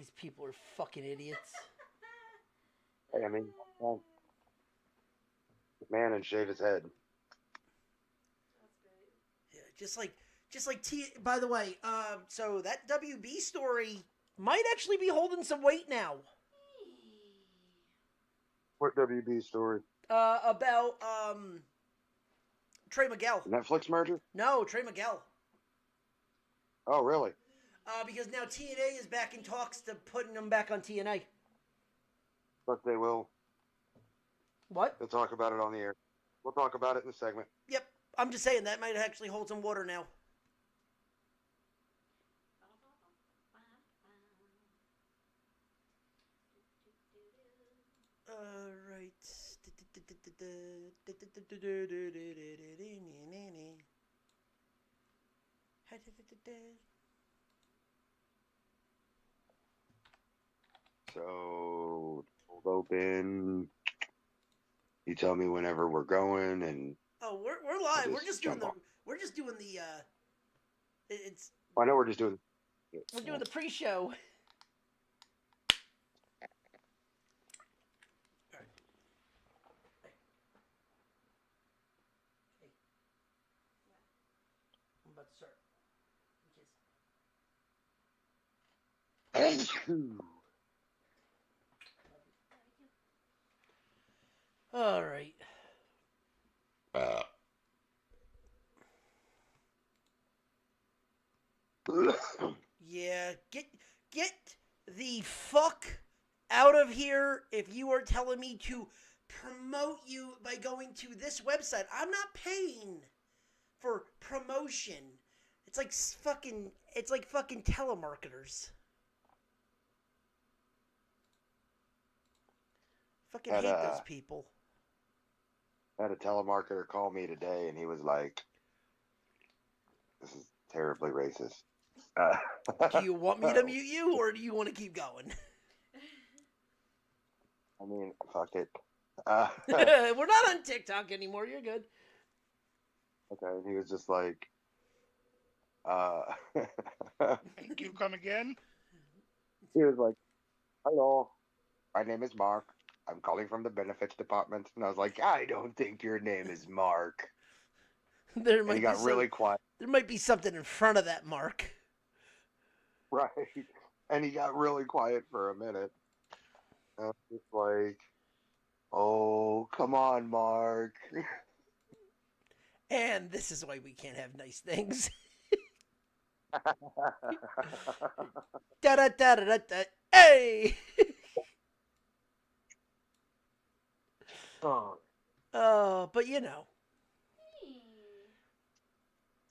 these people are fucking idiots. Hey, I mean, well, man, and shave his head. Yeah, just like T. By the way, so that WB story might actually be holding some weight now. What WB story? About Trey Miguel. Netflix merger? No, Trey Miguel. Oh, really? Because now TNA is back in talks to putting them back on TNA. But they will. What? They'll talk about it on the air. We'll talk about it in the segment. Yep. I'm just saying that might actually hold some water now. Alright. So, cold open. You tell me whenever we're going, and oh, we're live. We're just doing the it's. I know we're just doing. We're doing the pre-show. I'm about to start. All right. Yeah, get the fuck out of here if you are telling me to promote you by going to this website. I'm not paying for promotion. It's like fucking telemarketers. Fucking hate those people. I had a telemarketer call me today, and he was like, "This is terribly racist." Do you want me to mute you, or do you want to keep going? I mean, fuck it. We're not on TikTok anymore. You're good. Okay, and he was just like, Thank you, come again? He was like, "Hello, my name is Mark. I'm calling from the benefits department." And I was like, "I don't think your name is Mark." And he got really quiet. There might be something in front of that Mark. Right. And he got really quiet for a minute. And I was just like, "Oh, come on, Mark." And this is why we can't have nice things. Da da da da da. Hey. But you know,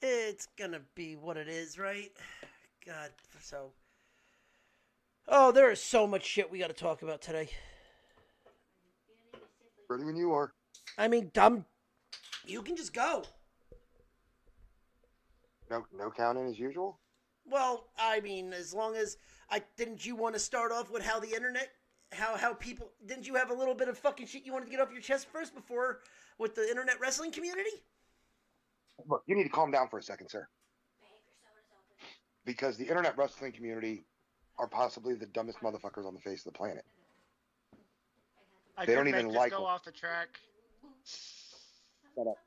it's gonna be what it is, right? God, so. Oh, there is so much shit we got to talk about today. Ready when you are. I mean, you can just go. No counting as usual? Well, I mean, as long as didn't you want to start off with how the internet, how people, didn't you have a little bit of fucking shit you wanted to get off your chest first before with the internet wrestling community? Look, you need to calm down for a second, sir. Because the internet wrestling community are possibly the dumbest motherfuckers on the face of the planet. I They don't even just like go off the track. Shut up.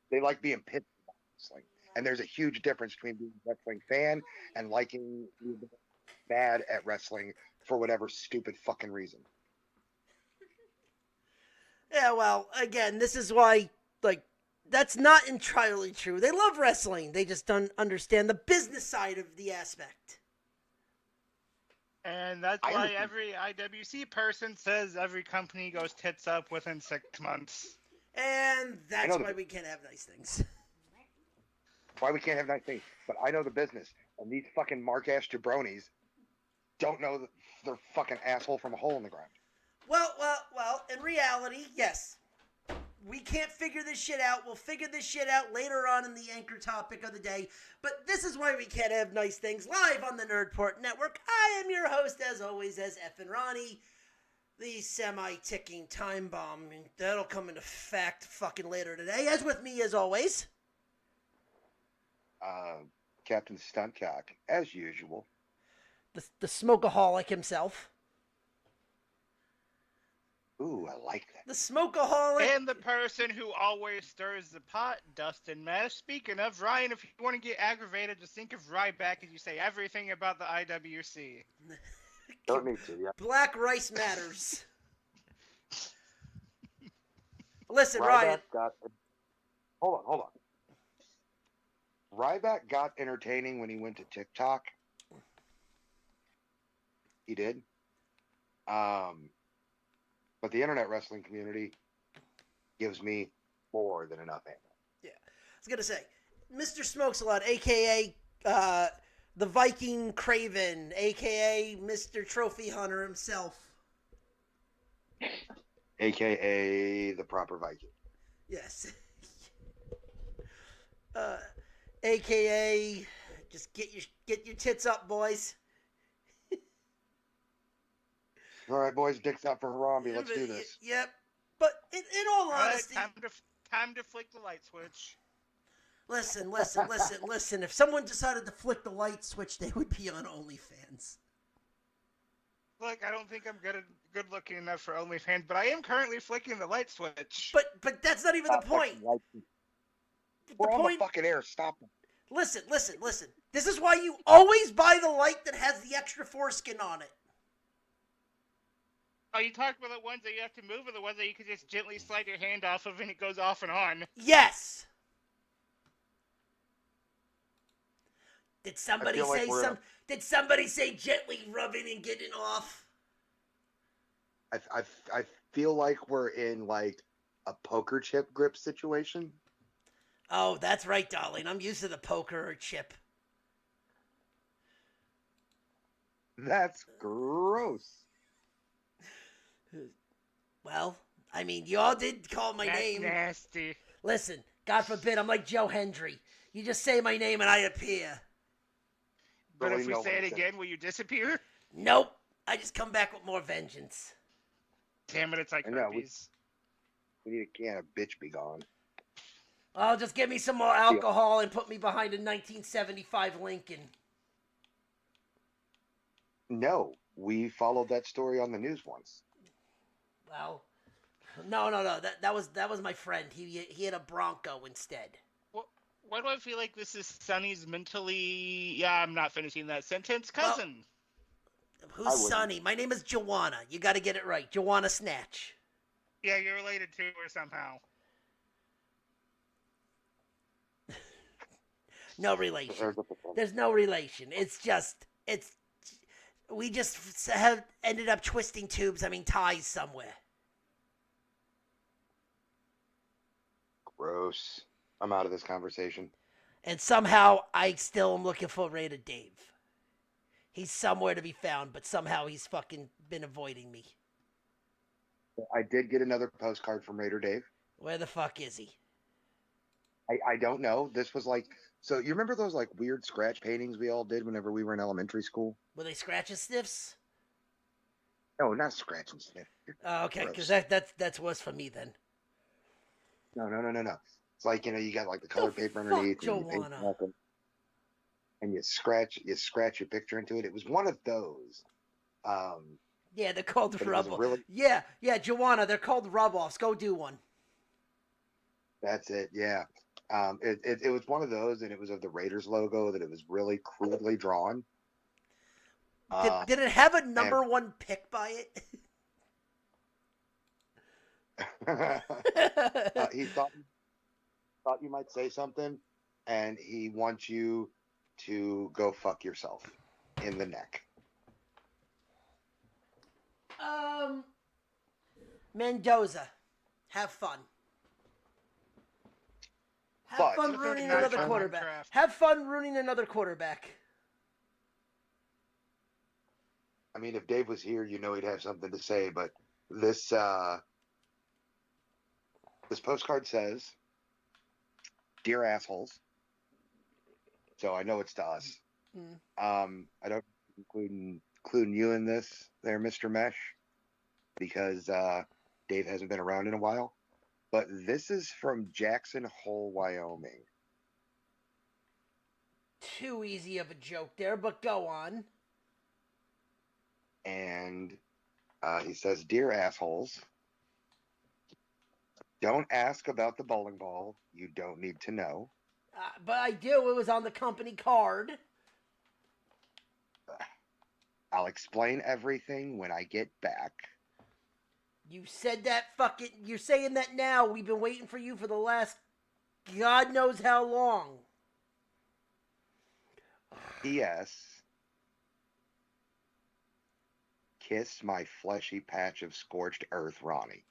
They like being pissed about wrestling. And there's a huge difference between being a wrestling fan and liking bad at wrestling for whatever stupid fucking reason. Yeah, well, again, this is why, like, that's not entirely true. They love wrestling. They just don't understand the business side of the aspect. And that's why every IWC person says every company goes tits up within 6 months. And that's why we can't have nice things. Why we can't have nice things. But I know the business. And these fucking mark-ass jabronis don't know they're fucking asshole from a hole in the ground. Well, in reality, yes. We can't figure this shit out. We'll figure this shit out later on in the anchor topic of the day. But this is why we can't have nice things live on the Nerdport Network. I am your host, as always, as Effin' Ronnie. The semi-ticking time bomb. That'll come into fact fucking later today. As with me, as always. Captain Stuntcock, as usual. The smokeaholic himself. Ooh, I like that. The smokeaholic. And the person who always stirs the pot, Dustin Mesh. Speaking of, Ryan, if you want to get aggravated, just think of Ryback as you say everything about the IWC. Don't need to, yeah. Black rice matters. Listen, Ryback Ryan. Hold on. Ryback got entertaining when he went to TikTok. He did. But the internet wrestling community gives me more than enough ammo. Yeah. I was going to say, Mr. Smokes-a-Lot, a.k.a. The Viking Craven, a.k.a. Mr. Trophy Hunter himself. A.k.a. the proper Viking. Yes. A.k.a. just get your tits up, boys. All right, boys, dicks out for Harambe. Let's do this. Yep. But in all All right, honesty... time to flick the light switch. Listen. If someone decided to flick the light switch, they would be on OnlyFans. Look, I don't think I'm good looking enough for OnlyFans, but I am currently flicking the light switch. But that's not even the point. We're on the fucking air. Stop them. Listen. This is why you always buy the light that has the extra foreskin on it. Oh, you talk about the ones that you have to move, or the ones that you can just gently slide your hand off of and it goes off and on? Yes. Did somebody Did somebody say gently rubbing and getting off? I feel like we're in like a poker chip grip situation. Oh, that's right, darling. I'm used to the poker or chip. That's gross. Well, I mean, you all did call my name. Nasty. Listen, God forbid, I'm like Joe Hendry. You just say my name and I appear. But if we say it again, will you disappear? Nope. I just come back with more vengeance. Damn it, it's like herpes. We need a can of bitch be gone. Oh, just give me some more alcohol and put me behind a 1975 Lincoln. No, we followed that story on the news once. Well, no. That was my friend. He had a Bronco instead. Why do I feel like this is Sonny's mentally... Yeah, I'm not finishing that sentence. Cousin. Well, who's Sonny? My name is Joanna. You got to get it right. Joanna Snatch. Yeah, you're related to her somehow. No relation. There's no relation. We just have ended up twisting ties somewhere. Gross. I'm out of this conversation. And somehow I still am looking for Raider Dave. He's somewhere to be found, but somehow he's fucking been avoiding me. I did get another postcard from Raider Dave. Where the fuck is he? I don't know. This was like... So you remember those like weird scratch paintings we all did whenever we were in elementary school? Were they scratch and sniffs? No, not scratch and sniff. Oh, okay, because that's worse for me then. No. It's like, you got like the colored paper underneath, and you scratch your picture into it. It was one of those. Yeah, they're called rub-offs. Yeah, Joanna, they're called rub-offs. Go do one. That's it. Yeah. It was one of those, and it was of the Raiders logo that it was really crudely drawn. Did it have a number one pick by it? He thought you might say something, and he wants you to go fuck yourself in the neck. Mendoza, have fun. Have fun ruining another quarterback. Have fun ruining another quarterback. I mean, if Dave was here, he'd have something to say. But this postcard says, "Dear assholes." So I know it's to us. I don't including you in this, there, Mr. Mesh, because Dave hasn't been around in a while. But this is from Jackson Hole, Wyoming. too easy of a joke there, but go on. And he says, "Dear assholes, don't ask about the bowling ball. You don't need to know. But I do. It was on the company card. I'll explain everything when I get back." You said that fucking... You're saying that now. We've been waiting for you for the last... God knows how long. P.S. Kiss my fleshy patch of scorched earth, Ronnie.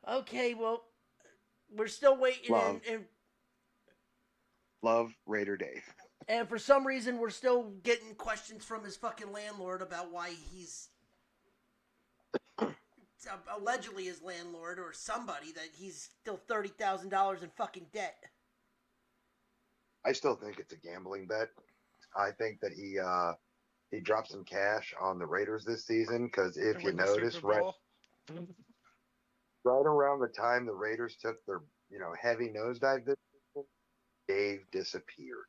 Okay, well, we're still waiting. Love, Raider Dave. And for some reason, we're still getting questions from his fucking landlord about why he's... allegedly his landlord or somebody, that he's still $30,000 in fucking debt. I still think it's a gambling bet. I think that he dropped some cash on the Raiders this season because if you notice, right around the time the Raiders took their heavy nosedive this season, Dave disappeared.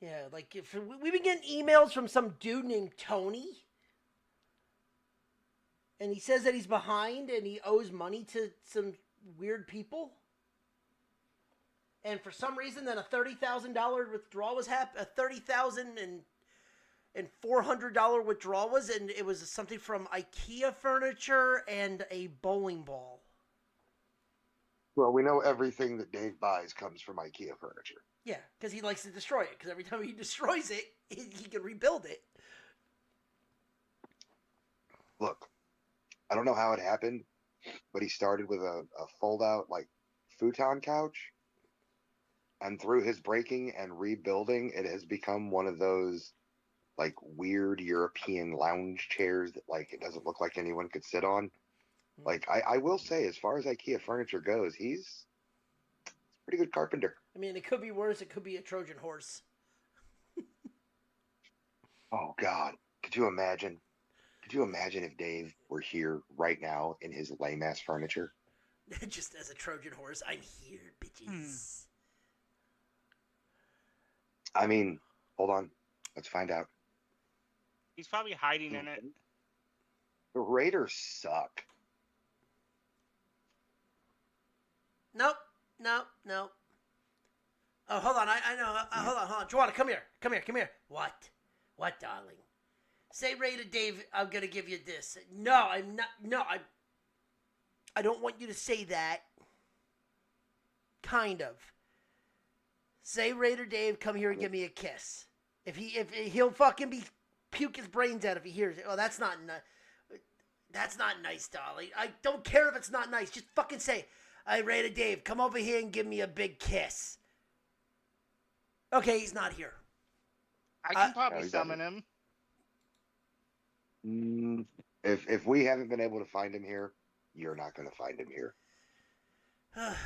Yeah, like if we've been getting emails from some dude named Tony, and he says that he's behind and he owes money to some weird people. And for some reason, then a $30,000 withdrawal was happening. A $30,400 withdrawal was, and it was something from IKEA furniture and a bowling ball. Well, we know everything that Dave buys comes from IKEA furniture. Yeah, because he likes to destroy it. Because every time he destroys it, he can rebuild it. Look, I don't know how it happened, but he started with a fold-out like futon couch. And through his breaking and rebuilding, it has become one of those like weird European lounge chairs that like it doesn't look like anyone could sit on. Like I will say, as far as IKEA furniture goes, he's a pretty good carpenter. I mean, it could be worse. It could be a Trojan horse. Oh God, could you imagine? Could you imagine if Dave were here right now in his lame ass furniture? Just as a Trojan horse, I'm here, bitches. I mean, hold on. Let's find out. He's probably hiding in it. The Raiders suck. Nope. Oh, hold on. I know. Hold on. Joanna, come here. What, darling? Say Ray to Dave, I'm going to give you this. No, I'm not. No, I don't want you to say that. Kind of. Say Raider Dave, come here and give me a kiss. If he'll fucking puke his brains out if he hears it. Oh, that's not nice, darling. I don't care if it's not nice. Just fucking say, "Hey, Raider Dave, come over here and give me a big kiss." Okay, he's not here. I can probably summon him. If we haven't been able to find him here, you're not going to find him here.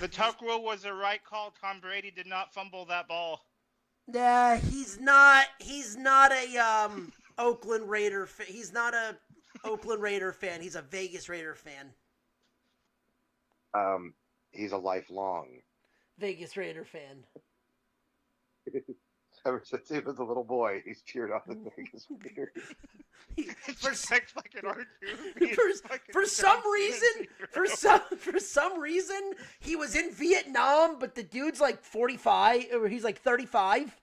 The tuck rule was the right call. Tom Brady did not fumble that ball. Nah, he's not a Oakland Raider. He's not a Oakland Raider fan. He's a Vegas Raider fan. He's a lifelong Vegas Raider fan. Ever since he was a little boy, he's cheered on the Vegas Raiders. For some reason, he was in Vietnam, but the dude's like 45, or he's like 35.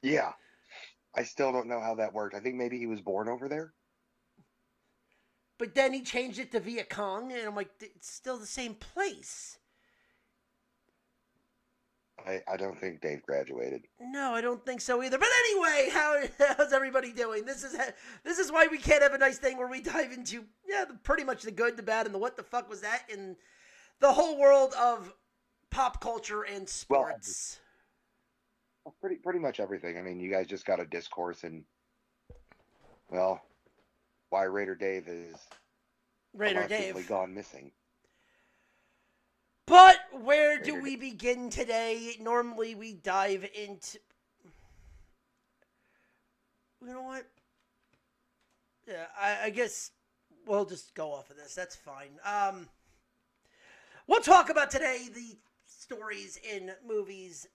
Yeah, I still don't know how that worked. I think maybe he was born over there. But then he changed it to Viet Cong, and I'm like, it's still the same place. I don't think Dave graduated. No, I don't think so either. But anyway, how's everybody doing? This is why we can't have a nice thing where we dive into pretty much the good, the bad, and the what the fuck was that in the whole world of pop culture and sports. Well, pretty much everything. I mean, you guys just got a discourse and why Raider Dave is gone missing. But where do we begin today? Normally we dive into... You know what? Yeah, I guess we'll just go off of this. That's fine. We'll talk about today the stories in movies,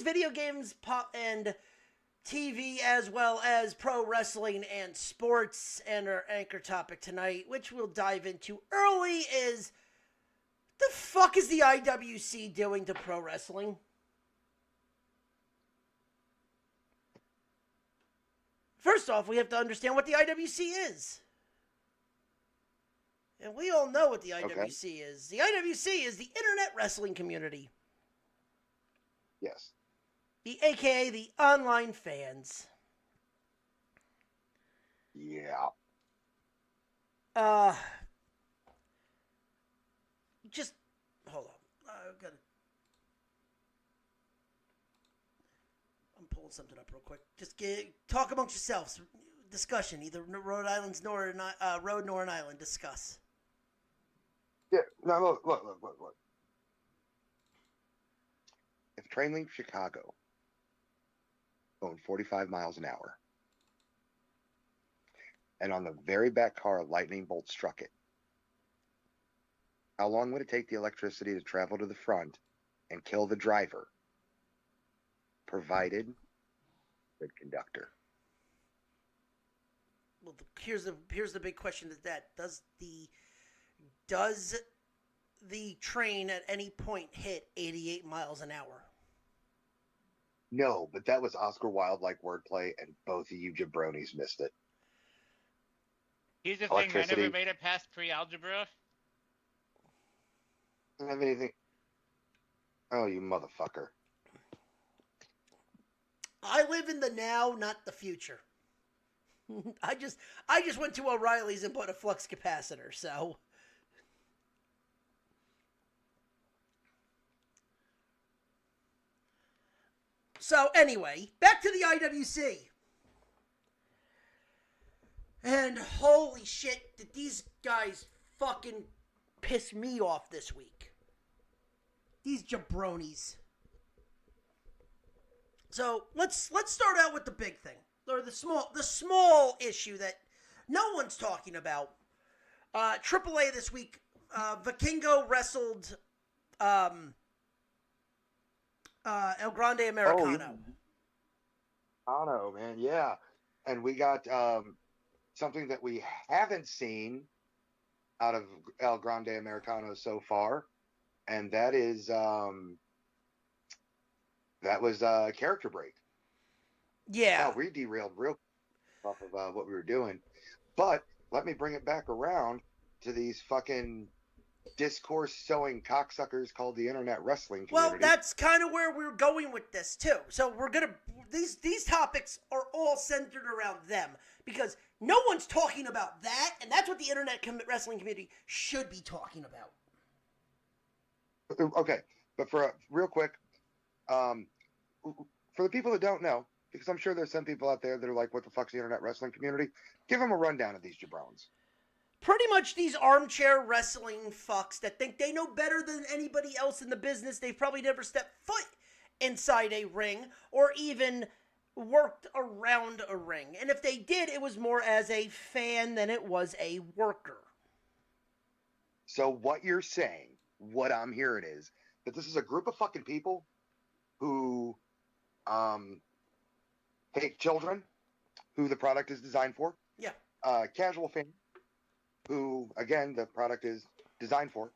video games, pop, and TV, as well as pro wrestling and sports. And our anchor topic tonight, which we'll dive into early, is the fuck is the IWC doing to pro wrestling? First off, we have to understand what the IWC is. And we all know what the IWC is. The IWC is the Internet Wrestling Community. Yes. AKA the online fans. Yeah. Just hold on. I'm pulling something up real quick. Just talk amongst yourselves. Discussion. Either Rhode Island's nor an island. Discuss. Yeah. No, look. If a train leaves Chicago going 45 miles an hour, and on the very back car a lightning bolt struck it, how long would it take the electricity to travel to the front and kill the driver, provided good conductor? Well, here's the big question: does the train at any point hit 88 miles an hour? No, but that was Oscar Wilde-like wordplay, and both of you jabronis missed it. Here's the thing: I never made it past pre-algebra. I don't have anything. Oh, you motherfucker! I live in the now, not the future. I just went to O'Reilly's and bought a flux capacitor, so. So anyway, back to the IWC. And holy shit, did these guys fucking piss me off this week. These jabronis. So let's start out with the big thing. Or the small issue that no one's talking about. AAA this week, Vikingo wrestled El Grande Americano. Oh, man, yeah. And we got something that we haven't seen out of El Grande Americano so far, and that is that was a character break. Yeah. Wow, we derailed real off of what we were doing. But let me bring it back around to these fucking discourse-sowing cocksuckers called the Internet Wrestling Community. Well, that's kind of where we're going with this, too. So we're going to... These topics are all centered around them. Because no one's talking about that, and that's what the Internet Wrestling Community should be talking about. Okay, but for real quick, for the people that don't know, because I'm sure there's some people out there that are like, what the fuck's the Internet Wrestling Community? Give them a rundown of these jabrones. Pretty much these armchair wrestling fucks that think they know better than anybody else in the business. They've probably never stepped foot inside a ring or even worked around a ring. And if they did, it was more as a fan than it was a worker. So what you're saying, what I'm hearing is that this is a group of fucking people who hate children, who the product is designed for. Yeah. Casual fans, who, again, the product is designed for.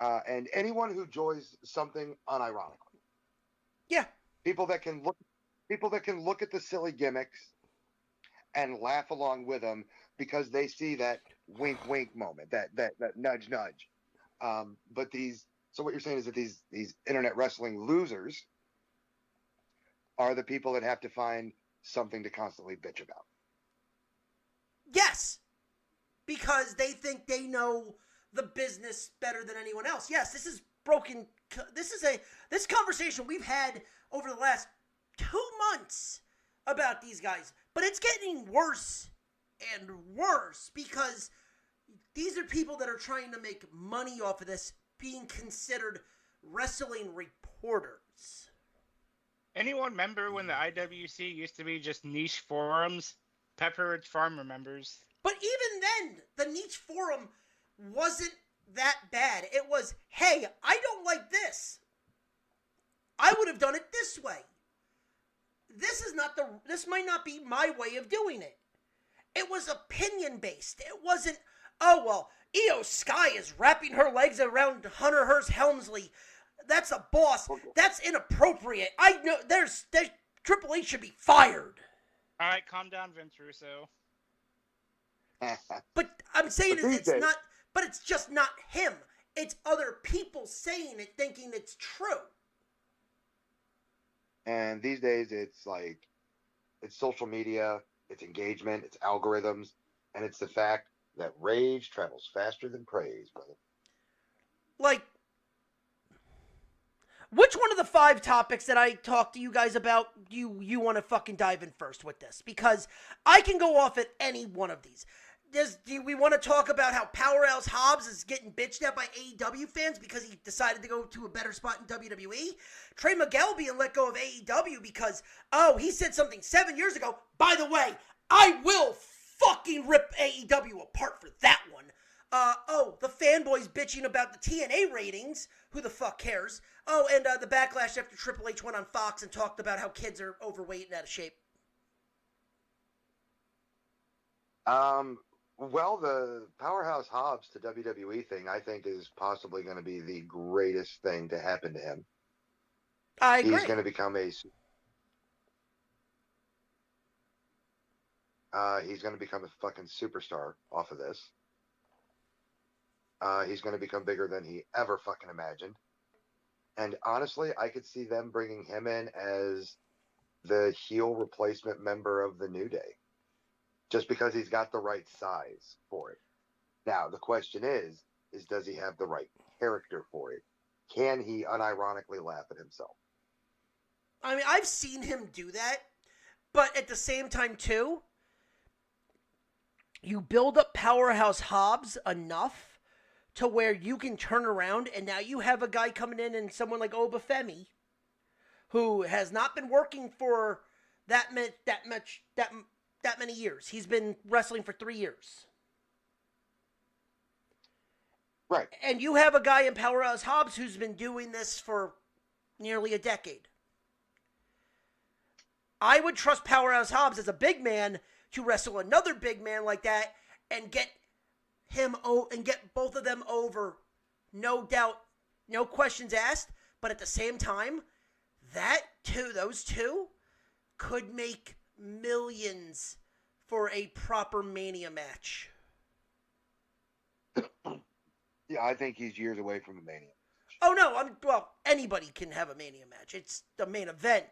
And anyone who enjoys something unironically. Yeah. People that can look at the silly gimmicks and laugh along with them because they see that wink wink moment, that nudge nudge. So what you're saying is that these internet wrestling losers are the people that have to find something to constantly bitch about. Yes. Because they think they know the business better than anyone else. Yes, this is broken. This conversation we've had over the last 2 months about these guys, but it's getting worse and worse because these are people that are trying to make money off of this, being considered wrestling reporters. Anyone remember when the IWC used to be just niche forums? Pepperidge Farm remembers. But even then, the niche forum wasn't that bad. It was, hey, I don't like this. I would have done it this way. This might not be my way of doing it. It was opinion based. It wasn't, oh, well, Io Sky is wrapping her legs around Hunter Hearst Helmsley. That's a boss. That's inappropriate. I know there's Triple H should be fired. All right, calm down, Vince Russo. But I'm saying it's not. But it's just not him. It's other people saying it, thinking it's true. And these days, it's like, it's social media, it's engagement, it's algorithms, and it's the fact that rage travels faster than praise, brother. Like, which one of the 5 topics that I talked to you guys about you want to fucking dive in first with this? Because I can go off at any one of these. Do we want to talk about how Powerhouse Hobbs is getting bitched at by AEW fans because he decided to go to a better spot in WWE? Trey Miguel being let go of AEW because, oh, he said something 7 years ago. By the way, I will fucking rip AEW apart for that one. The fanboys bitching about the TNA ratings. Who the fuck cares? Oh, and the backlash after Triple H went on Fox and talked about how kids are overweight and out of shape. Well, the Powerhouse Hobbs to WWE thing, I think, is possibly going to be the greatest thing to happen to him. I agree. He's going to become a fucking superstar off of this. He's going to become bigger than he ever fucking imagined. And honestly, I could see them bringing him in as the heel replacement member of the New Day. Just because he's got the right size for it. Now, the question is does he have the right character for it? Can he unironically laugh at himself? I mean, I've seen him do that, but at the same time, too, you build up Powerhouse Hobbs enough to where you can turn around, and now you have a guy coming in and someone like Obafemi, who has not been working for that many years. He's been wrestling for 3 years. Right. And you have a guy in Powerhouse Hobbs who's been doing this for nearly a decade. I would trust Powerhouse Hobbs as a big man to wrestle another big man like that and get both of them over. No doubt, no questions asked. But at the same time, those two could make millions for a proper Mania match. Yeah, I think he's years away from the Mania. Oh no, anybody can have a Mania match. It's the main event.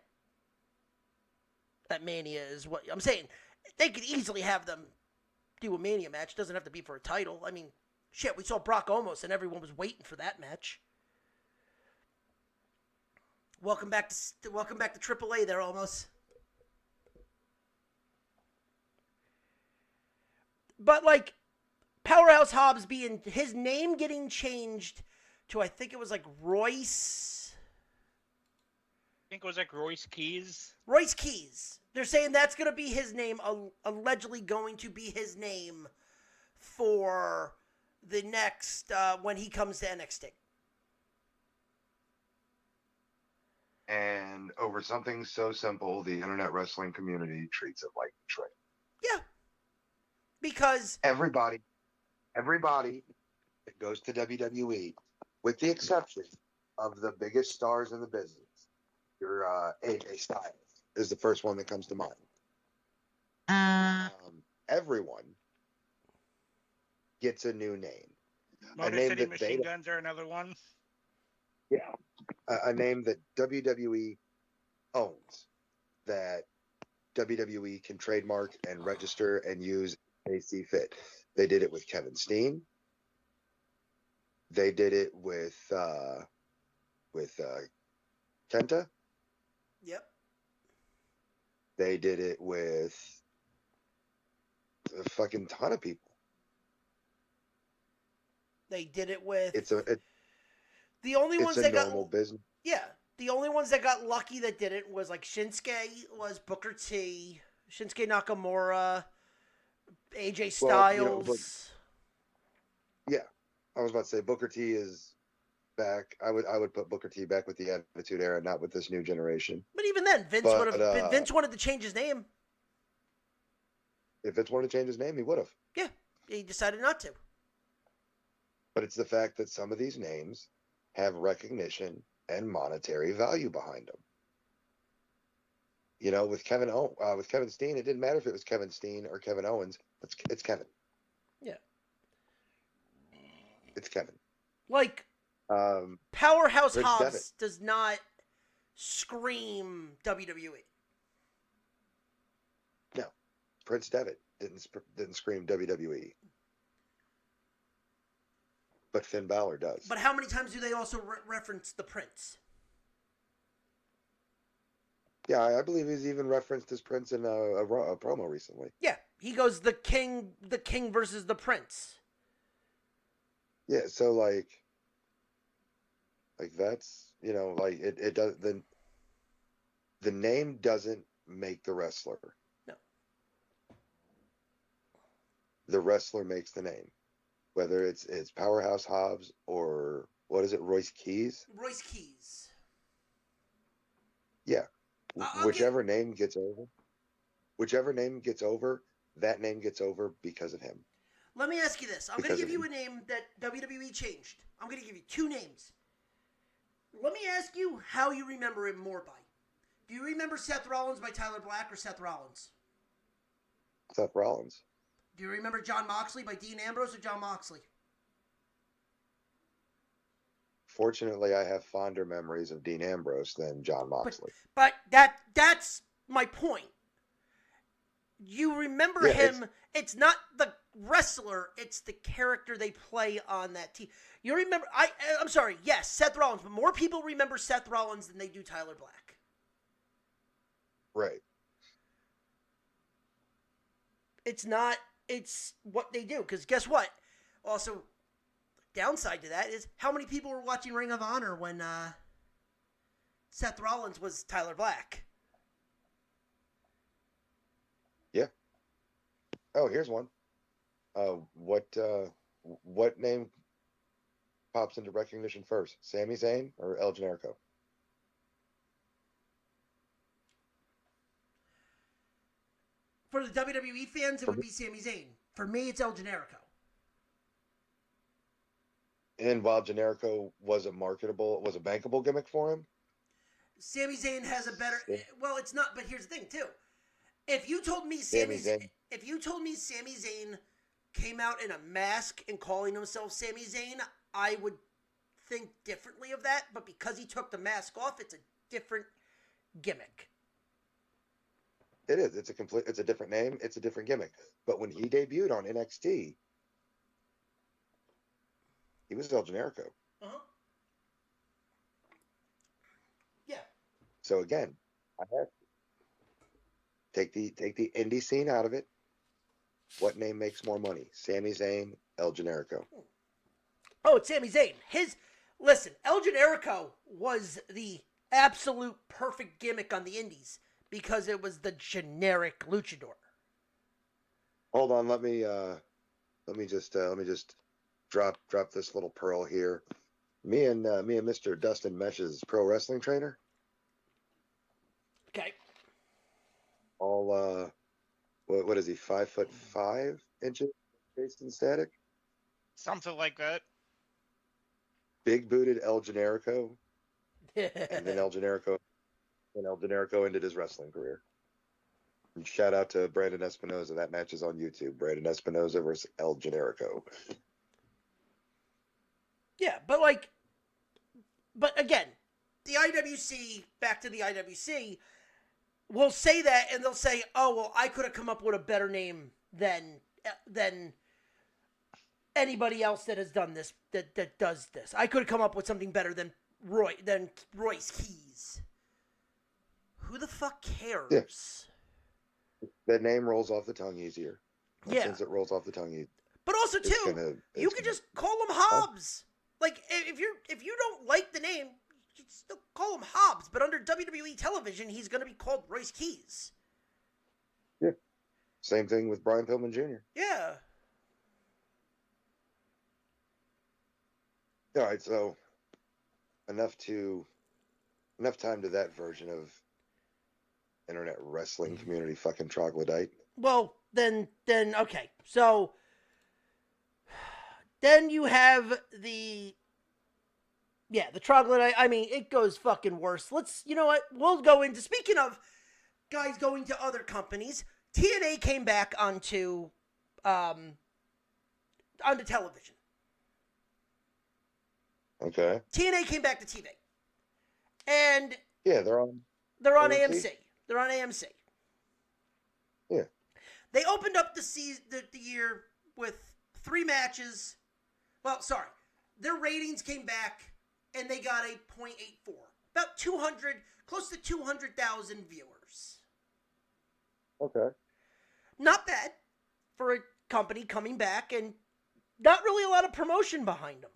That Mania is what I'm saying. They could easily have them do a Mania match. It doesn't have to be for a title. I mean, shit, we saw Brock Omos and everyone was waiting for that match. Welcome back to AAA there, Omos. But, like, Powerhouse Hobbs being, his name getting changed to, I think it was like Royce. I think it was like Royce Keys. Royce Keys. They're saying that's going to be his name, allegedly going to be his name for the next, when he comes to NXT. And over something so simple, the internet wrestling community treats it like betrayal. Yeah. Because everybody that goes to WWE, with the exception of the biggest stars in the business, your AJ Styles is the first one that comes to mind. Everyone gets a new name. Motor City Machine Guns are another one. Yeah, a name that WWE owns, that WWE can trademark and register and use. They see fit. They did it with Kevin Steen. They did it with Kenta. Yep. They did it with a fucking ton of people. They did it with. The only ones that got normal business. Yeah, the only ones that got lucky that did it was like Shinsuke, was Booker T, Shinsuke Nakamura. AJ Styles. Yeah. I was about to say Booker T is back. I would put Booker T back with the Attitude Era, not with this new generation. But even then, But Vince wanted to change his name. if Vince wanted to change his name, he would have. Yeah, he decided not to. But it's the fact that some of these names have recognition and monetary value behind them. You know, with Kevin Steen, it didn't matter if it was Kevin Steen or Kevin Owens. It's Kevin. Yeah. It's Kevin. Like, Powerhouse Prince Hobbs Devitt. does not scream WWE. No, Prince Devitt didn't scream WWE. But Finn Balor does. But how many times do they also reference the Prince? Yeah, I believe he's even referenced his Prince in a promo recently. Yeah, he goes the king versus the Prince. Yeah, so like that's, you know, like it does, the name doesn't make the wrestler. No. The wrestler makes the name. Whether it's Powerhouse Hobbs or what is it, Royce Keys? Royce Keys. Yeah. Whichever name gets over, that name gets over because of him. Let me ask you this. I'm going to give you a name that WWE changed. I'm going to give you two names. Let me ask you how you remember him more by. Do you remember Seth Rollins by Tyler Black or Seth Rollins? Seth Rollins. Do you remember John Moxley by Dean Ambrose or John Moxley? Fortunately, I have fonder memories of Dean Ambrose than John Moxley. But that's my point. You remember him. It's not the wrestler. It's the character they play on that team. You remember. I'm sorry. Yes, Seth Rollins. But more people remember Seth Rollins than they do Tyler Black. Right. It's not. It's what they do. Because guess what? Also, downside to that is how many people were watching Ring of Honor when Seth Rollins was Tyler Black. Yeah. Oh, here's one. What name pops into recognition first? Sami Zayn or El Generico? For the WWE fans, it would be Sami Zayn. For me, it's El Generico. And while Generico was a bankable gimmick for him, Sami Zayn has a better. Well, it's not. But here's the thing, too. If you told me Sami Zayn came out in a mask and calling himself Sami Zayn, I would think differently of that. But because he took the mask off, it's a different gimmick. it is. It's a different name. It's a different gimmick. But when he debuted on NXT, he was El Generico. Uh-huh. Yeah. So again, I have to take the indie scene out of it. What name makes more money? Sami Zayn, El Generico. Oh, it's Sami Zayn. Listen, El Generico was the absolute perfect gimmick on the indies because it was the generic luchador. Hold on, let me just drop this little pearl here. Me and Mr. Dustin Mesh's pro wrestling trainer. Okay. All what is he? 5'5" Jason Static. Something like that. Big booted El Generico, and then El Generico ended his wrestling career. And shout out to Brandon Espinoza. That match is on YouTube. Brandon Espinoza versus El Generico. Yeah, but again, the IWC, back to the IWC, will say that and they'll say, oh, well, I could have come up with a better name than anybody else that has done this, that does this. I could have come up with something better than Royce Keys. Who the fuck cares? Yeah. That name rolls off the tongue easier. Yeah. Since it rolls off the tongue easier. But also, too, you could just call him Hobbs. Like, if you don't like the name, you can still call him Hobbs. But under WWE television, he's going to be called Royce Keys. Yeah. Same thing with Brian Pillman Jr. Yeah. All right, so enough time to that version of internet wrestling community fucking troglodyte. Well, then okay. So then you have the troglodyte. I mean, it goes fucking worse. You know what? We'll go into, speaking of guys going to other companies, TNA came back onto television. Okay. TNA came back to TV. And Yeah, they're on AMC. They're on AMC. Yeah. They opened up the year with 3 matches. Well, sorry. Their ratings came back and they got a .84. About 200, close to 200,000 viewers. Okay. Not bad for a company coming back, and not really a lot of promotion behind them.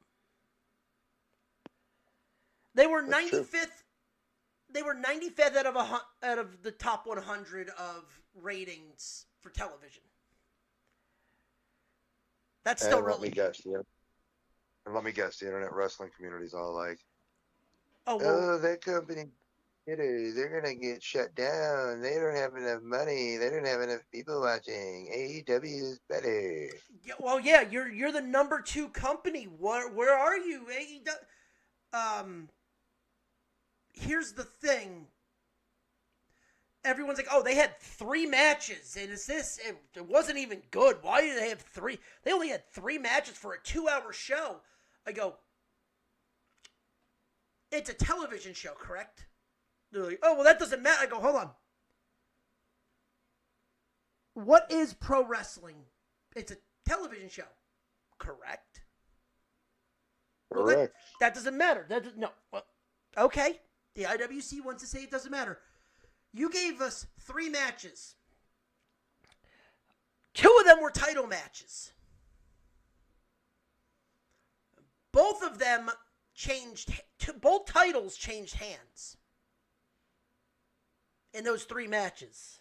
They were 95th. They were 95th out of the top 100 of ratings for television. That's still really. Let me guess. The internet wrestling community's all like, Oh, well, that company, they're gonna get shut down. They don't have enough money. They don't have enough people watching. AEW is better. yeah. You're the number 2 company. Where are you? AEW. Here's the thing. Everyone's like, oh, they had 3 matches, and it wasn't even good. Why did they have 3? They only had 3 matches for a 2-hour show. I go, it's a television show, correct? They're like, oh, well, that doesn't matter. I go, hold on. What is pro wrestling? It's a television show, correct? Correct. Well, that doesn't matter. No. Well, okay. The IWC wants to say it doesn't matter. You gave us 3 matches. 2 of them were title matches. Both of them both titles changed hands in those 3 matches.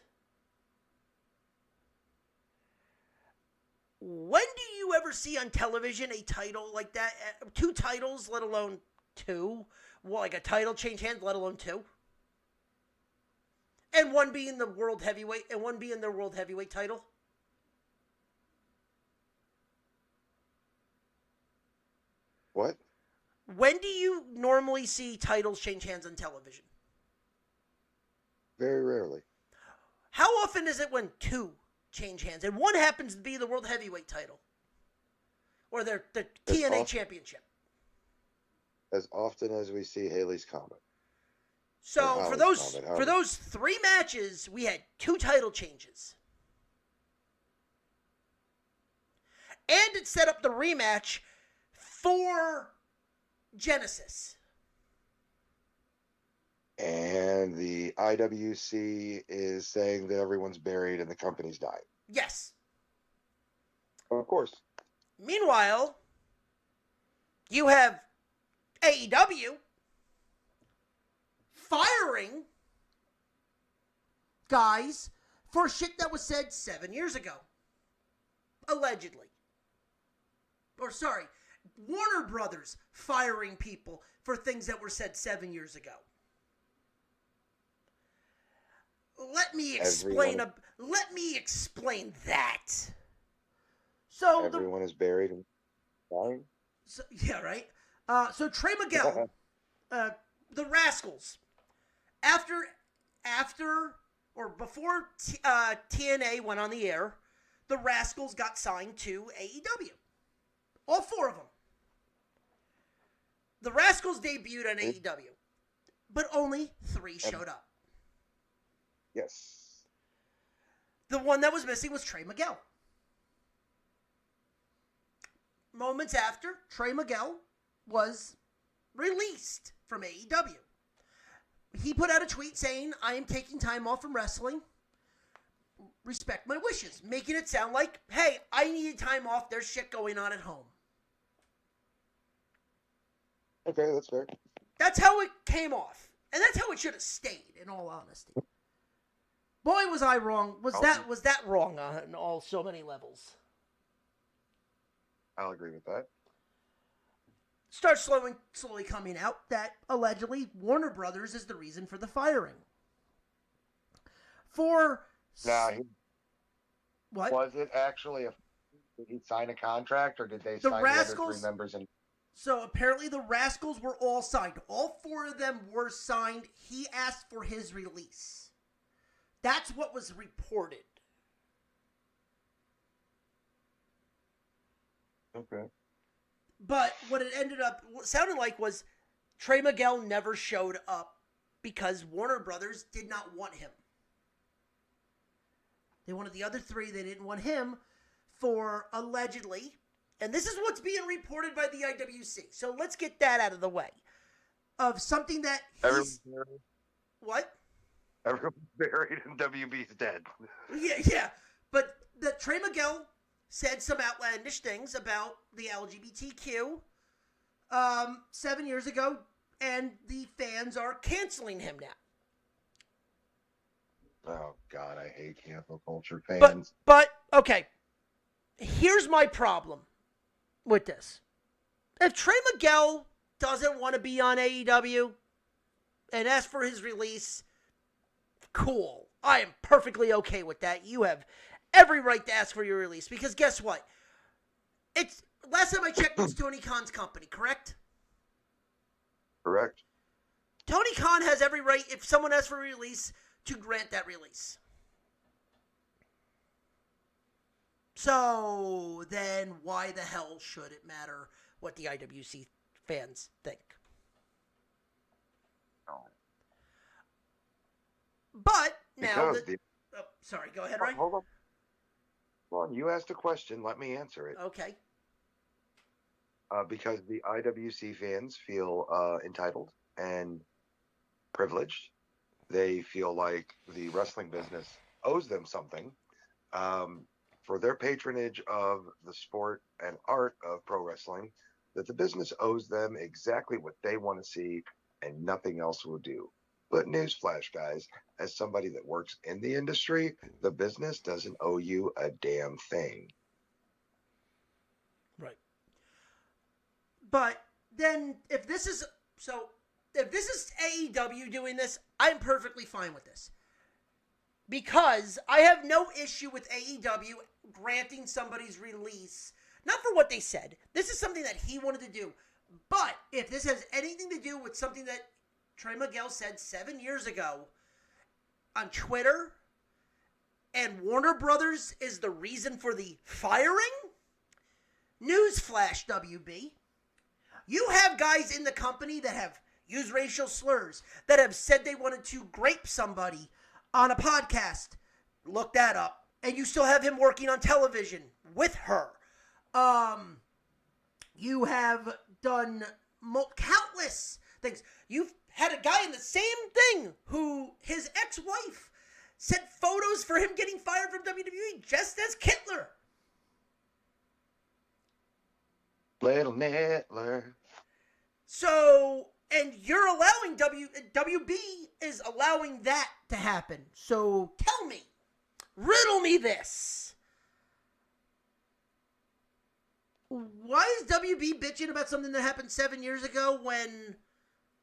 When do you ever see on television a title like that? 2 titles, let alone 2. Well, like a title change hands, let alone 2. And one being the world heavyweight, and one being their world heavyweight title. What? When do you normally see titles change hands on television? Very rarely. How often is it when 2 change hands, and one happens to be the world heavyweight title? Or the TNA championship? As often as we see Haley's Comet. So for those 3 matches, we had 2 title changes. And it set up the rematch for Genesis. And the IWC is saying that everyone's buried and the company's dying. Yes. Of course. Meanwhile, you have AEW firing guys for shit that was said 7 years ago. Allegedly. Or sorry, Warner Brothers firing people for things that were said 7 years ago. Let me explain that. So everyone is buried and dying? So, yeah, right? So Trey Miguel, the Rascals, before TNA went on the air, the Rascals got signed to AEW. All 4 of them. The Rascals debuted on AEW, but only 3 showed up. Yes. The one that was missing was Trey Miguel. Moments after, Trey Miguel was released from AEW. He put out a tweet saying, I am taking time off from wrestling. Respect my wishes. Making it sound like, hey, I needed time off. There's shit going on at home. Okay, that's fair. That's how it came off. And that's how it should have stayed, in all honesty. Boy, was I wrong. Was that wrong on so many levels? I'll agree with that. starts slowly coming out that allegedly Warner Brothers is the reason for the firing. Now, What? was it actually did he sign a contract, or did they The sign Rascals, the other 3 members? So apparently the Rascals were all signed. All 4 of them were signed. He asked for his release. That's what was reported. Okay. But what it ended up sounding like was Trey Miguel never showed up because Warner Brothers did not want him. They wanted the other 3. They didn't want him for allegedly, and this is what's being reported by the IWC. So let's get that out of the way. Of something that he's... What? Everyone's buried and WB's dead. Yeah. But that Trey Miguel said some outlandish things about the LGBTQ 7 years ago, and the fans are canceling him now. Oh, God, I hate cancel culture fans. But okay, here's my problem with this. If Trey Miguel doesn't want to be on AEW and ask for his release, cool. I am perfectly okay with that. You have every right to ask for your release, because guess what? It's last time I checked, it's Tony Khan's company, correct? Correct. Tony Khan has every right, if someone asks for a release, to grant that release. So then why the hell should it matter what the IWC fans think? No. But now sorry, go ahead, Ray. Hold on. Well, you asked a question. Let me answer it. Okay. Because the IWC fans feel entitled and privileged. They feel like the wrestling business owes them something for their patronage of the sport and art of pro wrestling, that the business owes them exactly what they want to see and nothing else will do. But newsflash, guys, as somebody that works in the industry, the business doesn't owe you a damn thing. Right. But then if this is AEW doing this, I'm perfectly fine with this. Because I have no issue with AEW granting somebody's release, not for what they said. This is something that he wanted to do. But if this has anything to do with something that Trey Miguel said 7 years ago on Twitter, and Warner Brothers is the reason for the firing, newsflash, WB. You have guys in the company that have used racial slurs, that have said they wanted to grape somebody on a podcast. Look that up. And you still have him working on television with her. You have done countless things. You've had a guy in the same thing who his ex-wife sent photos for him getting fired from WWE just as Kittler. Little Nittler. So, and you're allowing WB is allowing that to happen. So tell me, riddle me this. Why is WB bitching about something that happened 7 years ago when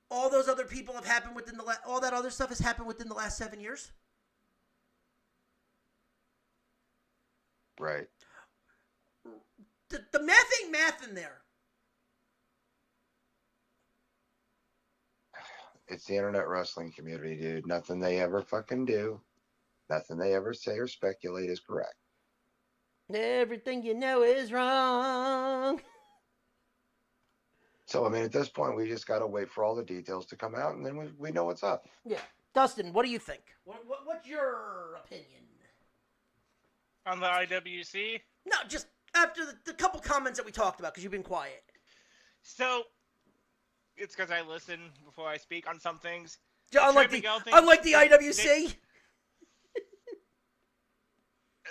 all those other people have happened within all that other stuff has happened within the last 7 years? Right. The math ain't math in there. It's the internet wrestling community, dude. Nothing they ever fucking do, nothing they ever say or speculate is correct. Everything you know is wrong. So, I mean, at this point, we just got to wait for all the details to come out, and then we know what's up. Yeah. Dustin, what do you think? What's your opinion? On the IWC? No, just after the couple comments that we talked about, because you've been quiet. So, it's because I listen before I speak on some things. Unlike the IWC?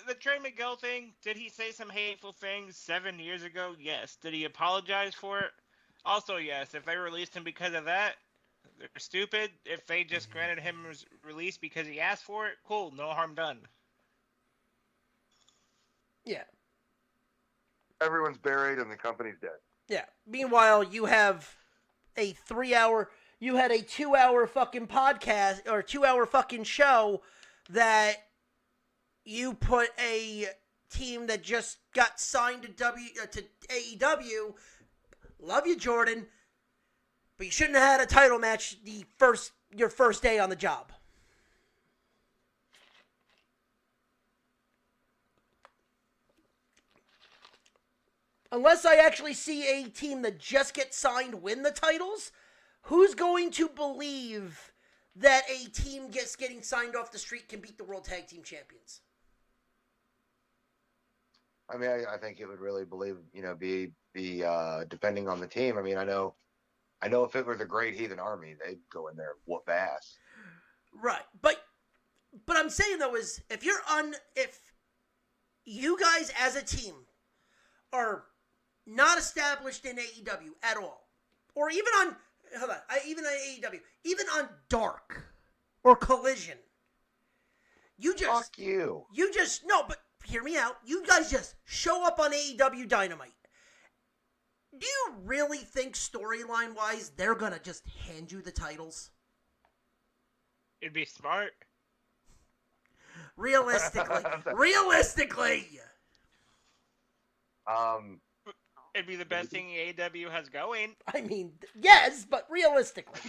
The Trey Miguel thing, did he say some hateful things 7 years ago? Yes. Did he apologize for it? Also, yes. If they released him because of that, they're stupid. If they just granted him his release because he asked for it, cool. No harm done. Yeah. Everyone's buried and the company's dead. Yeah. Meanwhile, you have a 3-hour, you had a 2-hour fucking podcast or 2-hour fucking show that you put a team that just got signed to AEW. Love you, Jordan, but you shouldn't have had a title match your first day on the job. Unless I actually see a team that just gets signed win the titles, who's going to believe that a team getting signed off the street can beat the World Tag Team Champions? I mean, I think it would really be depending on the team. I mean, I know if it were the Great Heathen Army, they'd go in there and whoop ass. Right, but I'm saying though is if you guys as a team are not established in AEW at all, or even on even on AEW, even on Dark or Collision, Fuck you. No, but hear me out. You guys just show up on AEW Dynamite. Do you really think storyline wise they're gonna just hand you the titles? It'd be smart. Realistically. It'd be the best thing AEW has going. I mean, yes, but realistically.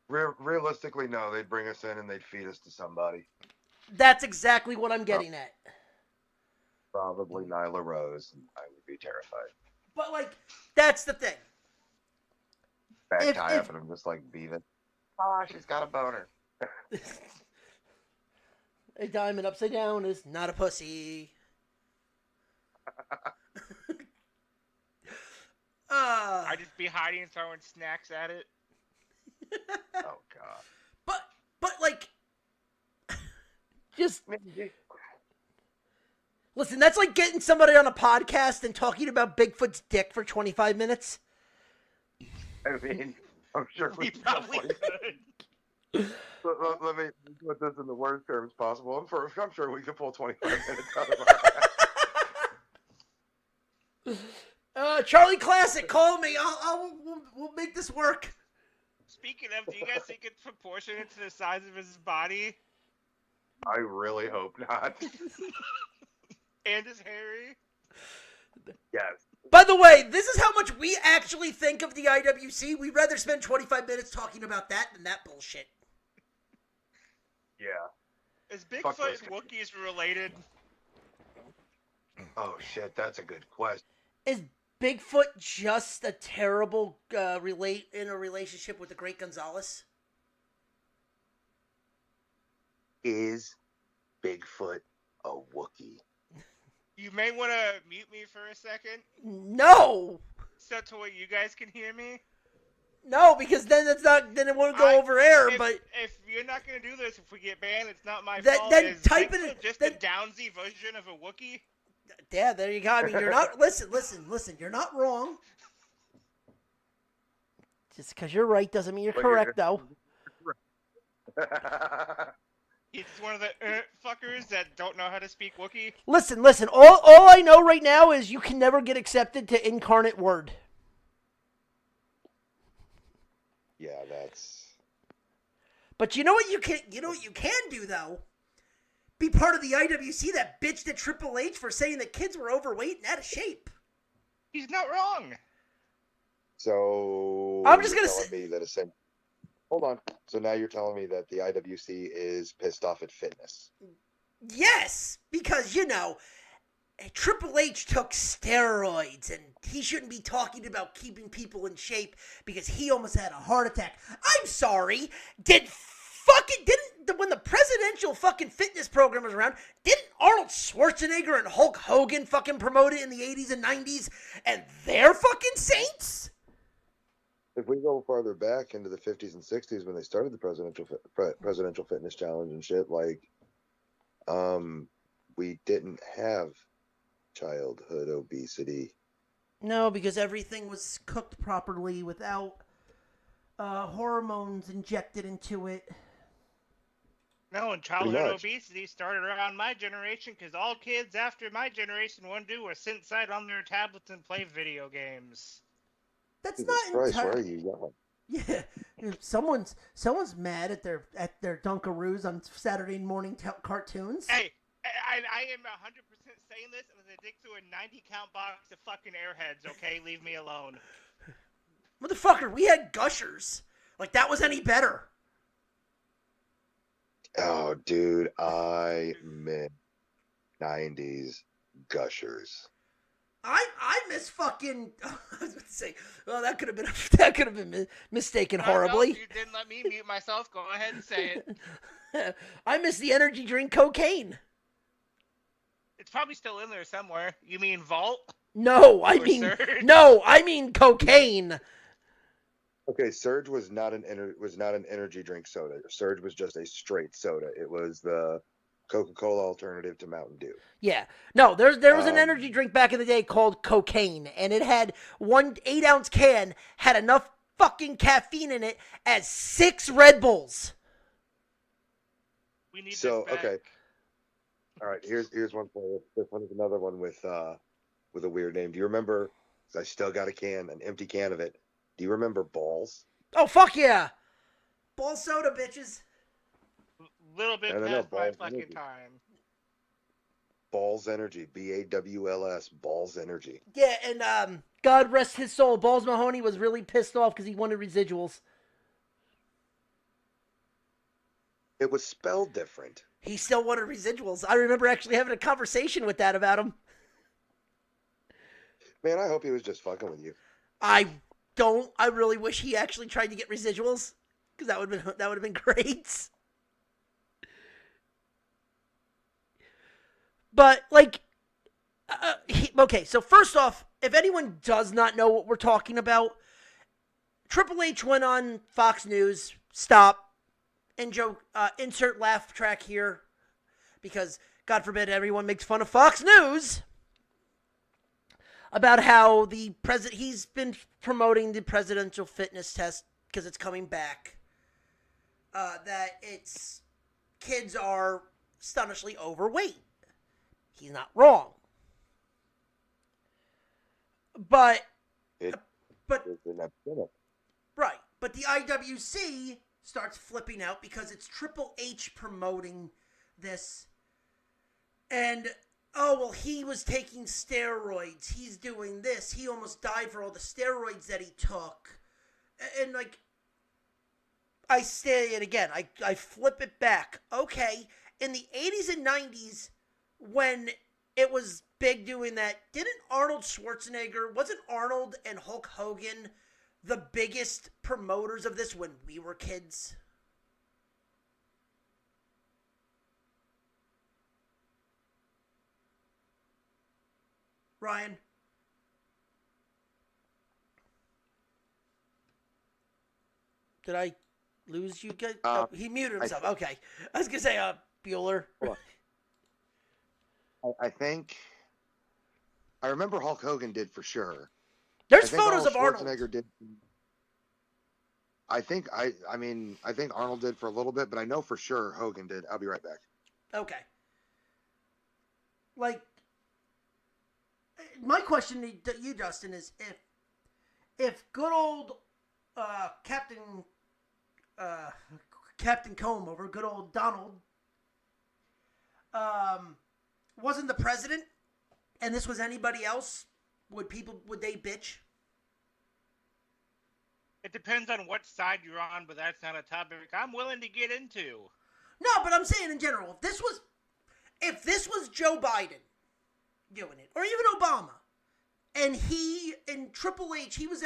Realistically, no. They'd bring us in and they'd feed us to somebody. That's exactly what I'm getting at. Probably Nyla Rose, and I would be terrified. But, like, that's the thing. Back tie up, and I'm just like, Beavis. Ah, she's got a boner. A diamond upside down is not a pussy. I'd just be hiding and throwing snacks at it. Oh, God. But, like, just... Listen, that's like getting somebody on a podcast and talking about Bigfoot's dick for 25 minutes. I mean, I'm sure we probably could. Let me put this in the worst terms possible. I'm sure we could pull 25 minutes out of our Charlie Classic, call me. We'll make this work. Speaking of, do you guys think it's proportionate to the size of his body? I really hope not. And his hairy? Yes. By the way, this is how much we actually think of the IWC. We'd rather spend 25 minutes talking about that than that bullshit. Yeah. Is Bigfoot and Wookiees related? Oh, shit, that's a good question. Is Bigfoot just a terrible in a relationship with the Great Gonzalez? Is Bigfoot a Wookiee? You may want to mute me for a second. No! So to where you guys can hear me? No, because then it won't go over air, but... If you're not going to do this, if we get banned, it's not my fault. Then Is type Bigfoot it... just a Downsy version of a Wookiee? Yeah, there you go. I mean, you're not... Listen. You're not wrong. Just because you're right doesn't mean you're correct, though. He's one of the fuckers that don't know how to speak Wookiee. Listen. All I know right now is you can never get accepted to Incarnate Word. Yeah, that's... But you know what you can do, though? Be part of the IWC that bitched at Triple H for saying that kids were overweight and out of shape. He's not wrong. So... I'm just going to say... Hold on. So now you're telling me that the IWC is pissed off at fitness. Yes, because, Triple H took steroids, and he shouldn't be talking about keeping people in shape because he almost had a heart attack. I'm sorry. When the presidential fucking fitness program was around, didn't Arnold Schwarzenegger and Hulk Hogan fucking promote it in the 80s and 90s, and they're fucking saints? If we go farther back into the 50s and 60s when they started the presidential fitness challenge and shit, we didn't have childhood obesity. No, because everything was cooked properly without hormones injected into it. No, and Pretty childhood much. obesity started around my generation because all kids after my generation wanted to do was sit inside on their tablets and play video games. That's Jesus not Christ, why entirely. are you yelling? Yeah, if someone's mad at their Dunkaroos on Saturday morning cartoons. Hey, I am 100% saying this as I dig through a 90 count box of fucking Airheads, okay? Leave me alone. Motherfucker, we had Gushers. Like that was any better. Oh, dude, I miss 90s gushers. I miss fucking. I was about to say, well, that could have been mistaken horribly. No, you didn't let me mute myself. Go ahead and say it. I miss the energy drink cocaine. It's probably still in there somewhere. You mean Vault? No, I mean cocaine. Okay, Surge was not an energy drink soda. Surge was just a straight soda. It was the Coca-Cola alternative to Mountain Dew. Yeah, no, there was an energy drink back in the day called cocaine, and it had 1 8-ounce can had enough fucking caffeine in it as 6 Red Bulls. We need So this back. okay, all right. Here's one for you. This one is another one with a weird name. Do you remember? 'Cause I still got an empty can of it. Do you remember Balls? Oh fuck yeah, ball soda, bitches. Little bit No, past my Balls fucking Energy. time. Balls Energy, BAWLS, Balls Energy. Yeah, and God rest his soul, Balls Mahoney was really pissed off because he wanted residuals. It was spelled different. He still wanted residuals. I remember actually having a conversation with that about him. Man, I hope he was just fucking with you. I really wish he actually tried to get residuals because that would have been great. But like, okay. So first off, if anyone does not know what we're talking about, Triple H went on Fox News. Stop. And Joe, insert laugh track here, because God forbid everyone makes fun of Fox News about how he's been promoting the presidential fitness test because it's coming back. That kids are astonishingly overweight. He's not wrong. But It's an epidemic. right. But the IWC starts flipping out because it's Triple H promoting this. And, oh, well, he was taking steroids. He's doing this. He almost died for all the steroids that he took. And like, I say it again. I flip it back. Okay, in the 80s and 90s, when it was big doing that, wasn't Arnold and Hulk Hogan the biggest promoters of this when we were kids? Ryan? Did I lose you guys? Oh, he muted himself. Okay. I was going to say, Bueller. I think I remember Hulk Hogan did for sure. There's photos of Arnold. Schwarzenegger did. I think Arnold did for a little bit, but I know for sure Hogan did. I'll be right back. Okay. Like, my question to you, Justin, is if good old Captain Comb over, good old Donald, wasn't the president, and this was anybody else, would they bitch? It depends on what side you're on, but that's not a topic I'm willing to get into. No, but I'm saying in general, if this was Joe Biden doing it, or even Obama, and Triple H was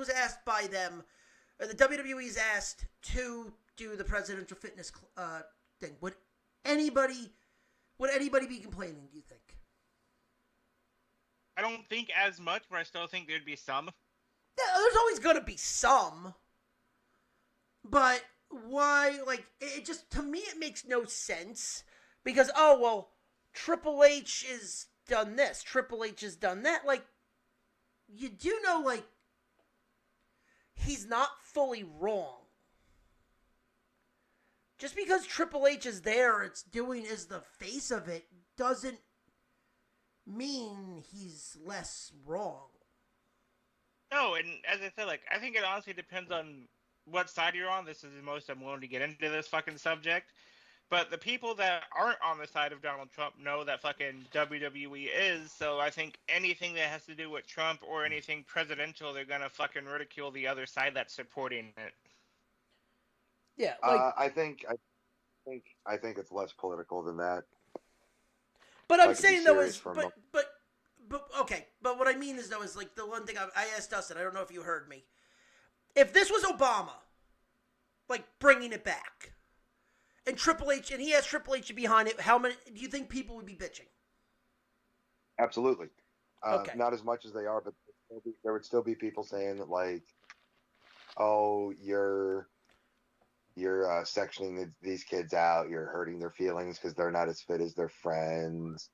asked by them, or the WWE's asked to do the presidential fitness thing, would anybody be complaining, do you think? I don't think as much, but I still think there'd be some. Yeah, there's always going to be some. But why, like, it just, to me, it makes no sense. Because, oh, well, Triple H has done this. Triple H has done that. Like, you do know, like, he's not fully wrong. just because Triple H is there, is the face of it, doesn't mean he's less wrong. No, and as I said, like, I think it honestly depends on what side you're on. This is the most I'm willing to get into this fucking subject. But the people that aren't on the side of Donald Trump know that fucking WWE is, so I think anything that has to do with Trump or anything presidential, they're gonna fucking ridicule the other side that's supporting it. Yeah, like, I think it's less political than that. but I'm Like, to be saying though serious is, for a but okay, but what I mean is though is like the one thing I asked Dustin. I don't know if you heard me. If this was Obama, like bringing it back, and Triple H, and he has Triple H behind it, how many do you think people would be bitching? Absolutely. Okay. Not as much as they are, but there would still be people saying that, like, oh, you're sectioning these kids out. You're hurting their feelings because they're not as fit as their friends.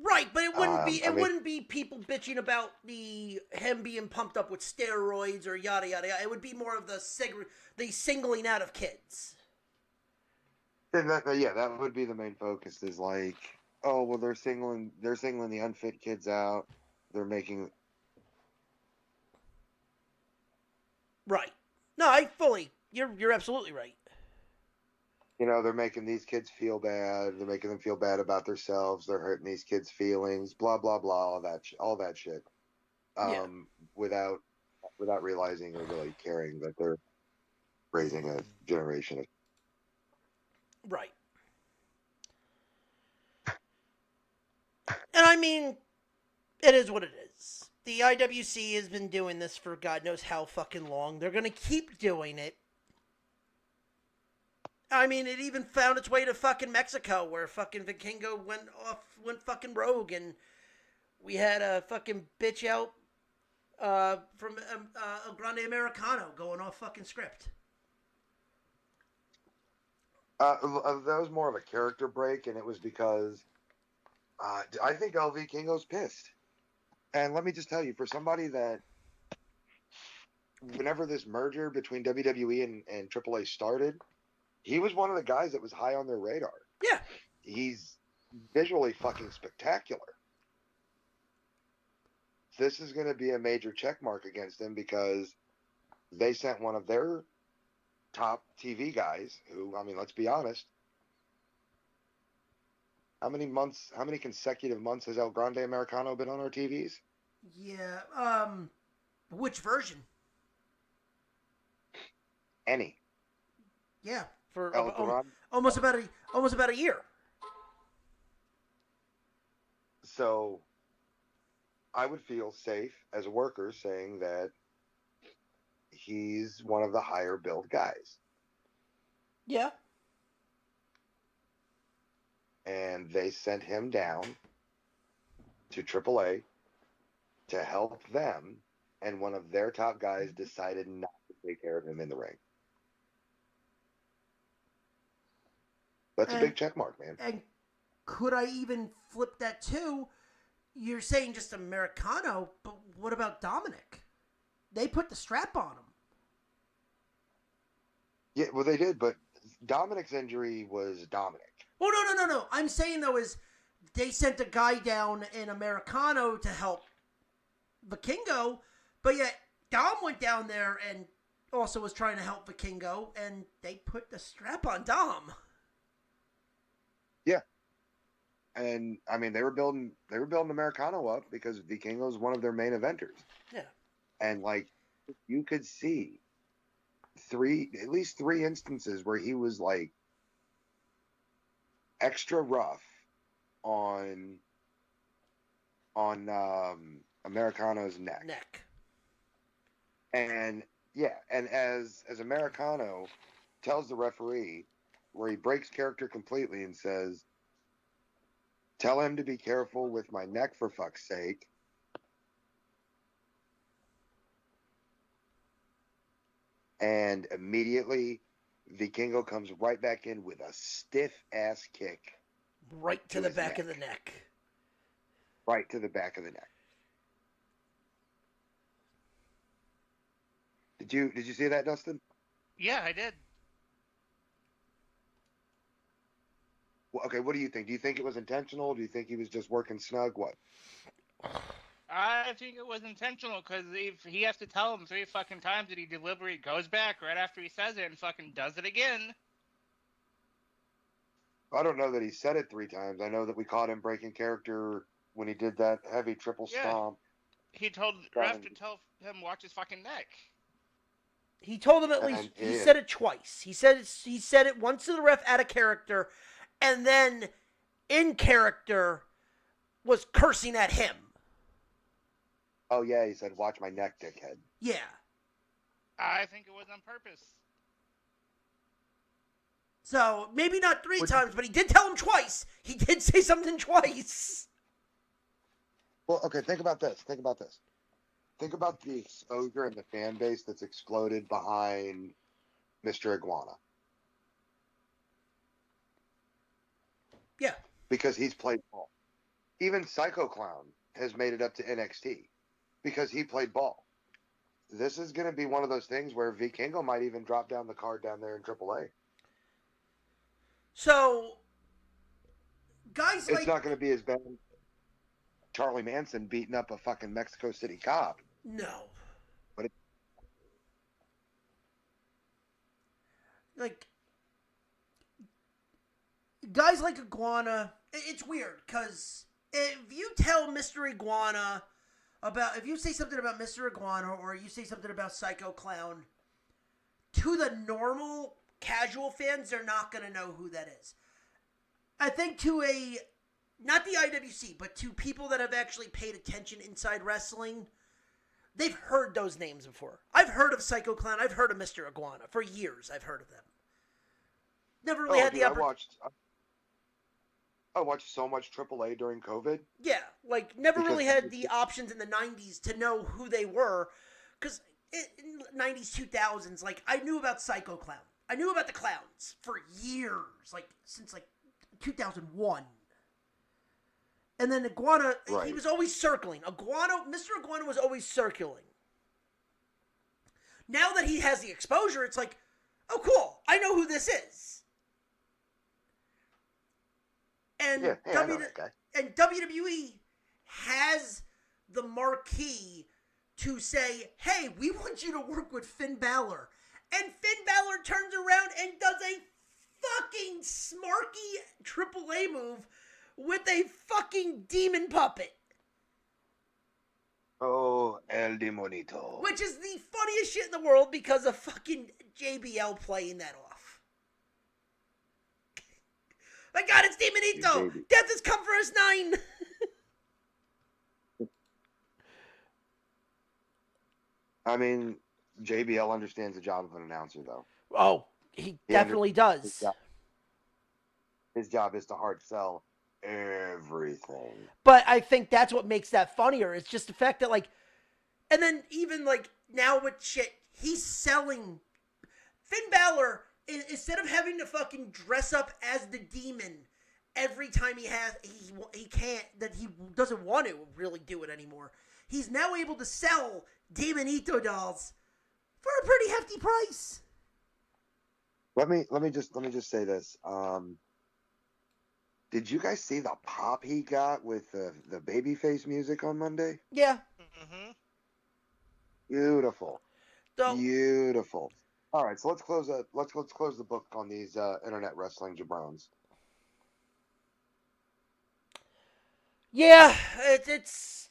Right, but it wouldn't be. I mean, Wouldn't be people bitching about him being pumped up with steroids or yada yada yada. It would be more of the singling out of kids. That would be the main focus. Is like, oh well, they're singling the unfit kids out. They're making Right. No, I fully. You're absolutely right. they're making these kids feel bad. They're making them feel bad about themselves. They're hurting these kids' feelings. Blah blah blah. All that shit. Yeah. Without realizing or really caring that they're raising a generation of. Right. And I mean, it is what it is. The IWC has been doing this for God knows how fucking long. They're gonna keep doing it. I mean, it even found its way to fucking Mexico, where fucking Vikingo went fucking rogue, and we had a fucking bitch out from El Grande Americano going off fucking script. That was more of a character break, and it was because I think LV Kingo's pissed. And let me just tell you, for somebody that, whenever this merger between WWE and AAA started, he was one of the guys that was high on their radar. Yeah. He's visually fucking spectacular. This is going to be a major check mark against him because they sent one of their top TV guys who, I mean, let's be honest, how many consecutive months has El Grande Americano been on our TVs? Yeah. Which version? Any. Yeah, for almost about a year. So I would feel safe as a worker saying that he's one of the higher billed guys. Yeah. And they sent him down to AAA to help them, and one of their top guys decided not to take care of him in the ring. That's a big check mark, man. And could I even flip that too? You're saying just Americano, but what about Dominic? They put the strap on him. Yeah, well, they did, but Dominic's injury was Dominic. Well, no. I'm saying, though, is they sent a guy down in Americano to help Vikingo, but yet Dom went down there and also was trying to help Vikingo, and they put the strap on Dom. Yeah. And, I mean, they were building Americano up because Vikingo's one of their main eventers. Yeah. And, like, you could see at least three instances where he was, like, extra rough on Americano's neck. And yeah, and as Americano tells the referee, where he breaks character completely and says, "Tell him to be careful with my neck, for fuck's sake." And immediately Vikingo comes right back in with a stiff ass kick. Right to the back of the neck. Right to the back of the neck. Did you see that, Dustin? Yeah, I did. Well, okay, what do you think? Do you think it was intentional? Do you think he was just working snug? What? I think it was intentional because if he has to tell him 3 fucking times that he deliberately goes back right after he says it and fucking does it again. I don't know that he said it 3 times. I know that we caught him breaking character when he did that heavy triple Yeah. stomp. He told ref to tell him watch his fucking neck. He told him at least. He said it twice. He said it once to the ref out of character, and then in character was cursing at him. Oh yeah, he said, "Watch my neck, dickhead." Yeah. I think it was on purpose. So maybe not 3 times, but he did tell him twice. He did say something twice. Well, okay, think about this. Think about the exposure and the fan base that's exploded behind Mr. Iguana. Yeah. Because he's played ball. Even Psycho Clown has made it up to NXT because he played ball. This is going to be one of those things where Vikingo might even drop down the card down there in AAA. So, guys it's not going to be as bad as Charlie Manson beating up a fucking Mexico City cop. No. But like, guys like Iguana, it's weird, because if you tell Mr. Iguana if you say something about Mr. Iguana, or you say something about Psycho Clown, to the normal casual fans, they're not going to know who that is. I think not the IWC, but to people that have actually paid attention inside wrestling, they've heard those names before. I've heard of Psycho Clown. I've heard of Mr. Iguana. For years, I've heard of them. Never really had the opportunity. I watched so much AAA during COVID. Yeah, like, never really had the options in the 90s to know who they were. Because in the 90s, 2000s, like, I knew about Psycho Clown. I knew about the clowns for years, like, since, like, 2001. And then Iguana, right. He was always circling. Mr. Iguana was always circling. Now that he has the exposure, it's like, oh, cool, I know who this is. And, and WWE has the marquee to say, hey, we want you to work with Finn Balor. And Finn Balor turns around and does a fucking smarky AAA move with a fucking demon puppet. Oh, El Demonito. Which is the funniest shit in the world because of fucking JBL playing that off. My God, it's Demonito! Death has come for us 9! I mean, JBL understands the job of an announcer, though. Oh, he definitely does. His job is to hard sell everything. But I think that's what makes that funnier. It's just the fact that, like, and then even, like, now with shit, he's selling. Finn Balor, instead of having to fucking dress up as the demon every time he doesn't want to really do it anymore. He's now able to sell Demonito dolls for a pretty hefty price. Let me just say this. Did you guys see the pop he got with the babyface music on Monday? Yeah. Mm-hmm. Beautiful. Beautiful. All right, so let's close the book on these internet wrestling jabrones. Yeah, it's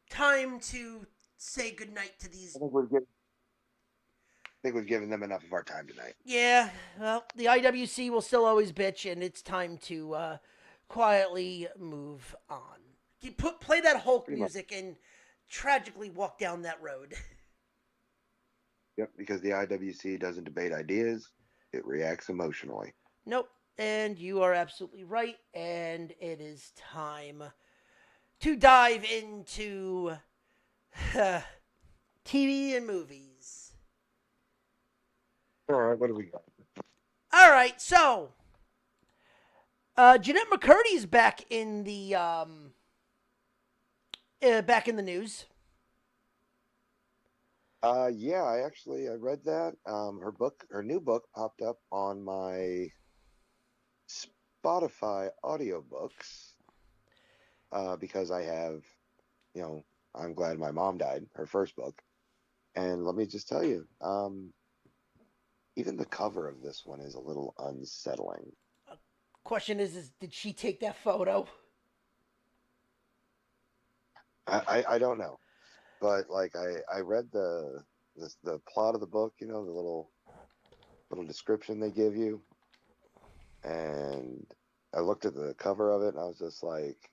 time to say goodnight to these. I think we've given them enough of our time tonight. Yeah, well, the IWC will still always bitch, and it's time to quietly move on. Play that Hulk music and tragically walk down that road. Yep, because the IWC doesn't debate ideas, it reacts emotionally. Nope, and you are absolutely right, and it is time to dive into TV and movies. All right, what do we got? All right, so Jeanette McCurdy's back in the news. Yeah, I read that. Her new book popped up on my Spotify audiobooks because I have, I'm glad my mom died, her first book. And let me just tell you, even the cover of this one is a little unsettling. Question is did she take that photo? I don't know, but like I read the plot of the book, the little description they give you, and I looked at the cover of it and I was just like,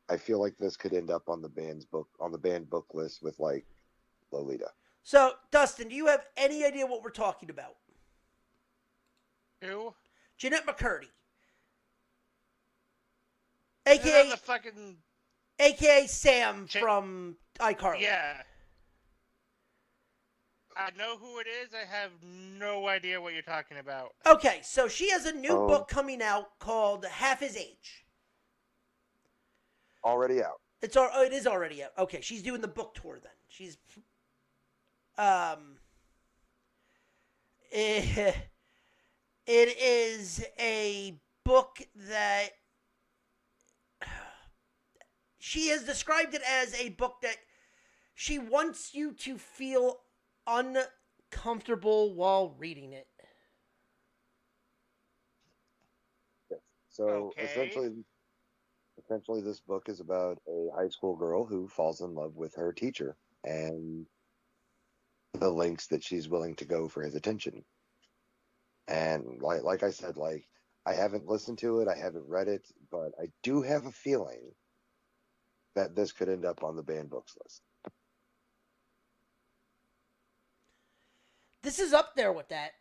I feel like this could end up on the band book list with like Lolita. So, Dustin, do you have any idea what we're talking about? Who? Jeanette McCurdy. Isn't that AKA, the fucking... AKA Sam from iCarly. Yeah. I know who it is. I have no idea what you're talking about. Okay, so she has a new book coming out called Half His Age. Already out. It is already out. Okay, she's doing the book tour then. She's it is a book that she has described it as a book that she wants you to feel uncomfortable while reading it. Yes. So essentially this book is about a high school girl who falls in love with her teacher and the lengths that she's willing to go for his attention. And like I said, like, I haven't listened to it, I haven't read it, but I do have a feeling that this could end up on the banned books list. This is up there with that.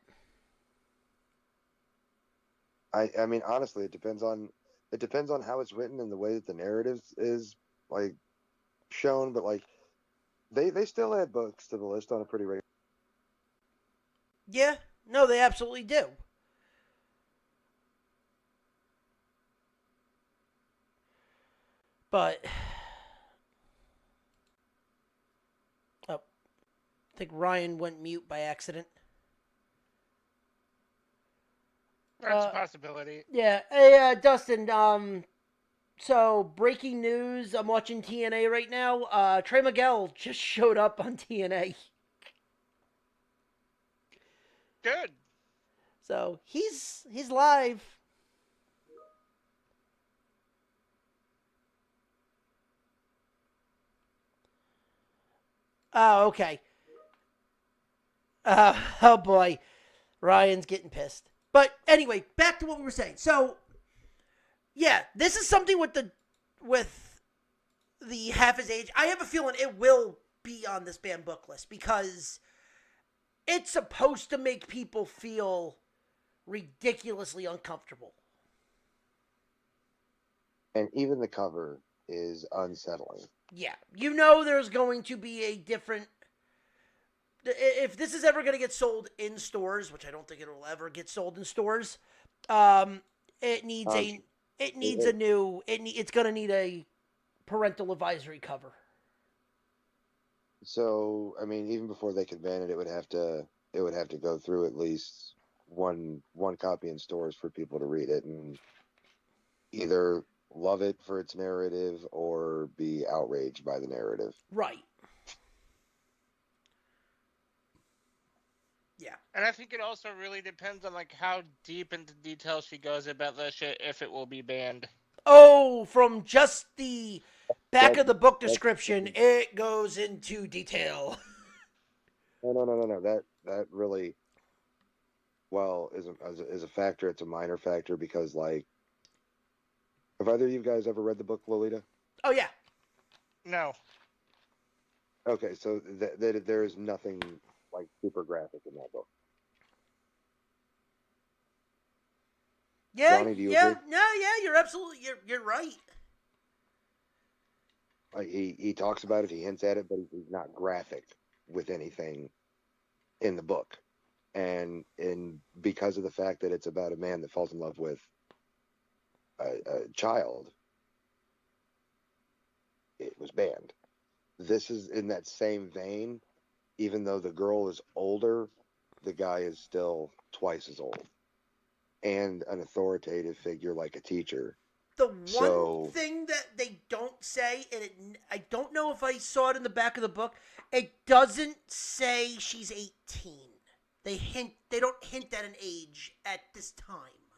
I mean, honestly, it depends on how it's written and the way that the narrative is like shown, but like they still add books to the list on a pretty regular. Yeah, no, they absolutely do. But I think Ryan went mute by accident. That's a possibility. Yeah. Hey, Dustin, so breaking news, I'm watching TNA right now. Trey Miguel just showed up on TNA. Good. So he's live. Oh, okay. Oh boy. Ryan's getting pissed. But anyway, back to what we were saying. So, yeah, this is something with the Half His Age. I have a feeling it will be on this banned book list because it's supposed to make people feel ridiculously uncomfortable. And even the cover is unsettling. Yeah, you know there's going to be a different... If this is ever going to get sold in stores, which I don't think it will ever get sold in stores, it needs it's going to need a parental advisory cover. So, I mean, even before they could ban it, it would have to go through at least one copy in stores for people to read it and either love it for its narrative or be outraged by the narrative. Right. Yeah. And I think it also really depends on like how deep into detail she goes about that shit if it will be banned. Oh, from just the back of the book description, it goes into detail. No. That really, well, is a factor. It's a minor factor because, like, have either of you guys ever read the book Lolita? Oh, yeah. No. Okay, so there is nothing like super graphic in that book. Yeah, Johnny, do you yeah, agree? no, yeah, you're absolutely, you're right. Like he talks about it, he hints at it, but he's not graphic with anything in the book. And because of the fact that it's about a man that falls in love with a child, it was banned. This is in that same vein. Even though the girl is older, the guy is still twice as old. and an authoritative figure like a teacher. The one So- thing that they don't say, and I don't know if I saw it in the back of the book, it doesn't say she's 18. They don't hint at an age at this time.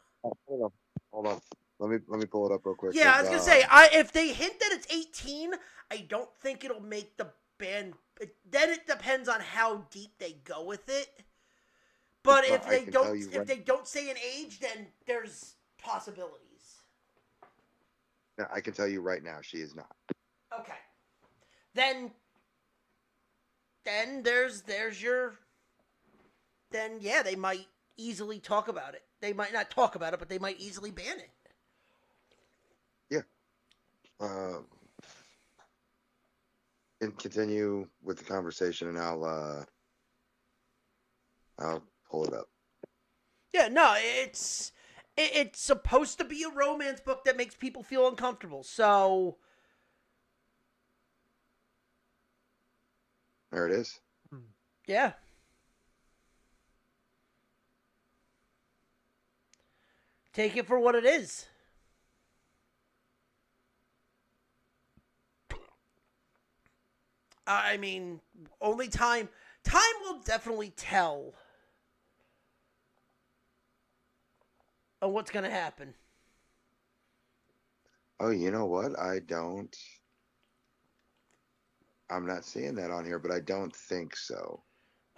Hold on. Let me pull it up real quick. Yeah, I was gonna say, if they hint that it's 18, I don't think it'll make the band. Then it depends on how deep they go with it. But if they don't say an age, then there's possibilities. I can tell you right now, she is not. Okay. Then there's your. Then yeah, they might easily talk about it. They might not talk about it, but they might easily ban it. And continue with the conversation, and I'll pull it up. Yeah, no, it's supposed to be a romance book that makes people feel uncomfortable. So There it is. yeah. Take it for what it is. I mean, only time will definitely tell on what's going to happen. Oh, you know what? I'm not seeing that on here, but I don't think so.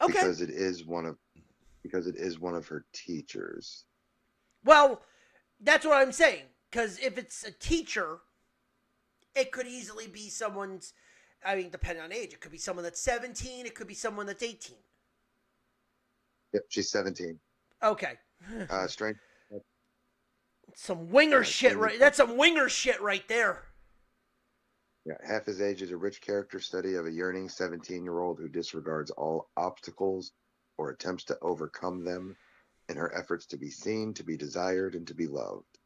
Okay. Because it is one of her teachers. Well, that's what I'm saying. Because if it's a teacher, it could easily be someone's. I mean, depending on age, it could be someone that's 17. It could be someone that's 18. Yep, she's 17. Okay. Strange. Some winger shit, right? That's some winger shit right there. Yeah, Half His Age is a rich character study of a yearning 17-year-old who disregards all obstacles or attempts to overcome them in her efforts to be seen, to be desired, and to be loved.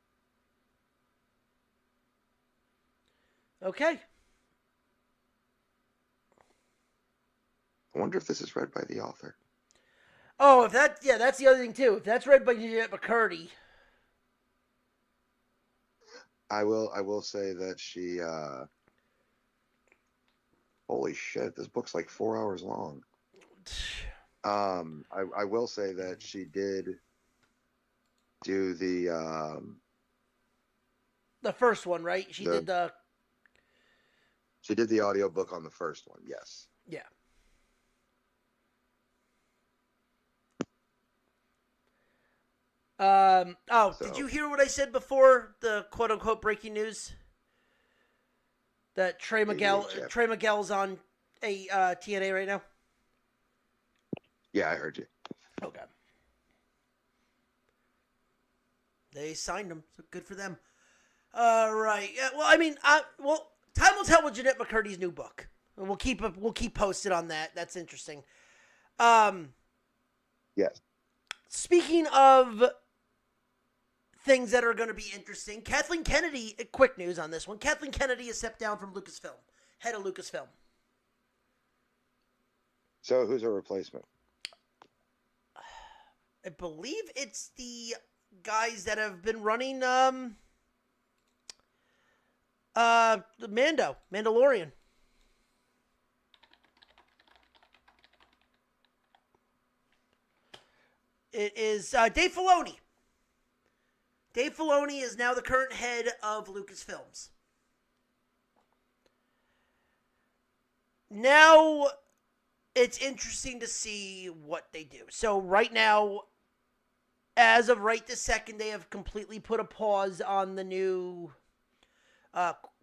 Okay. I wonder if this is read by the author. Oh, that's the other thing too. If that's read by Jeanette McCurdy. I will say that she holy shit, this book's like 4 hours long. I will say that she did do the first one, right? She did the audiobook on the first one, yes. Yeah. Did you hear what I said before the quote unquote breaking news? That Trey Miguel's on a TNA right now? Yeah, I heard you. Okay. They signed him, so good for them. Right. Yeah, well, I mean, time will tell with Jeanette McCurdy's new book. And we'll keep posted on that. That's interesting. Yes. Speaking of things that are going to be interesting, Kathleen Kennedy, quick news on this one. Kathleen Kennedy has stepped down from Lucasfilm, head of Lucasfilm. So who's her replacement? I believe it's the guys that have been running the Mandalorian. It is Dave Filoni. Dave Filoni is now the current head of Lucasfilms. Now, it's interesting to see what they do. So right now, as of right this second, they have completely put a pause on the new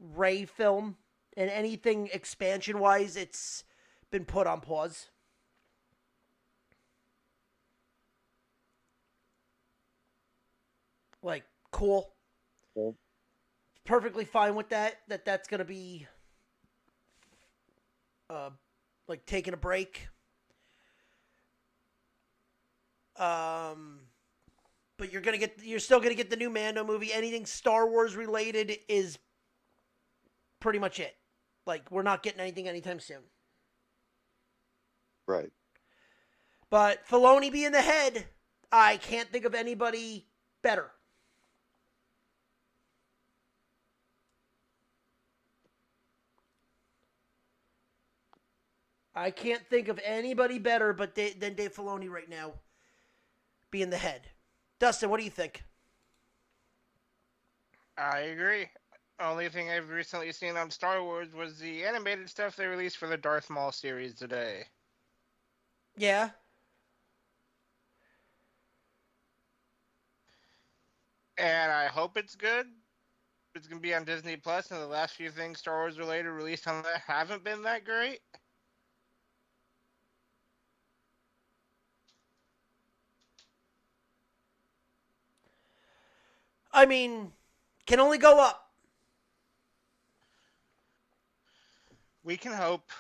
Rey film. And anything expansion-wise, it's been put on pause. Like, cool. Perfectly fine with that. That's going to be, like, taking a break. But you're still going to get the new Mando movie. Anything Star Wars related is pretty much it. Like, we're not getting anything anytime soon. Right. But Filoni being the head, I can't think of anybody better? I can't think of anybody better than Dave Filoni right now being the head. Dustin, what do you think? I agree. Only thing I've recently seen on Star Wars was the animated stuff they released for the Darth Maul series today. Yeah. And I hope it's good. It's going to be on Disney Plus, and the last few things Star Wars related released on that haven't been that great. I mean, can only go up. We can hope.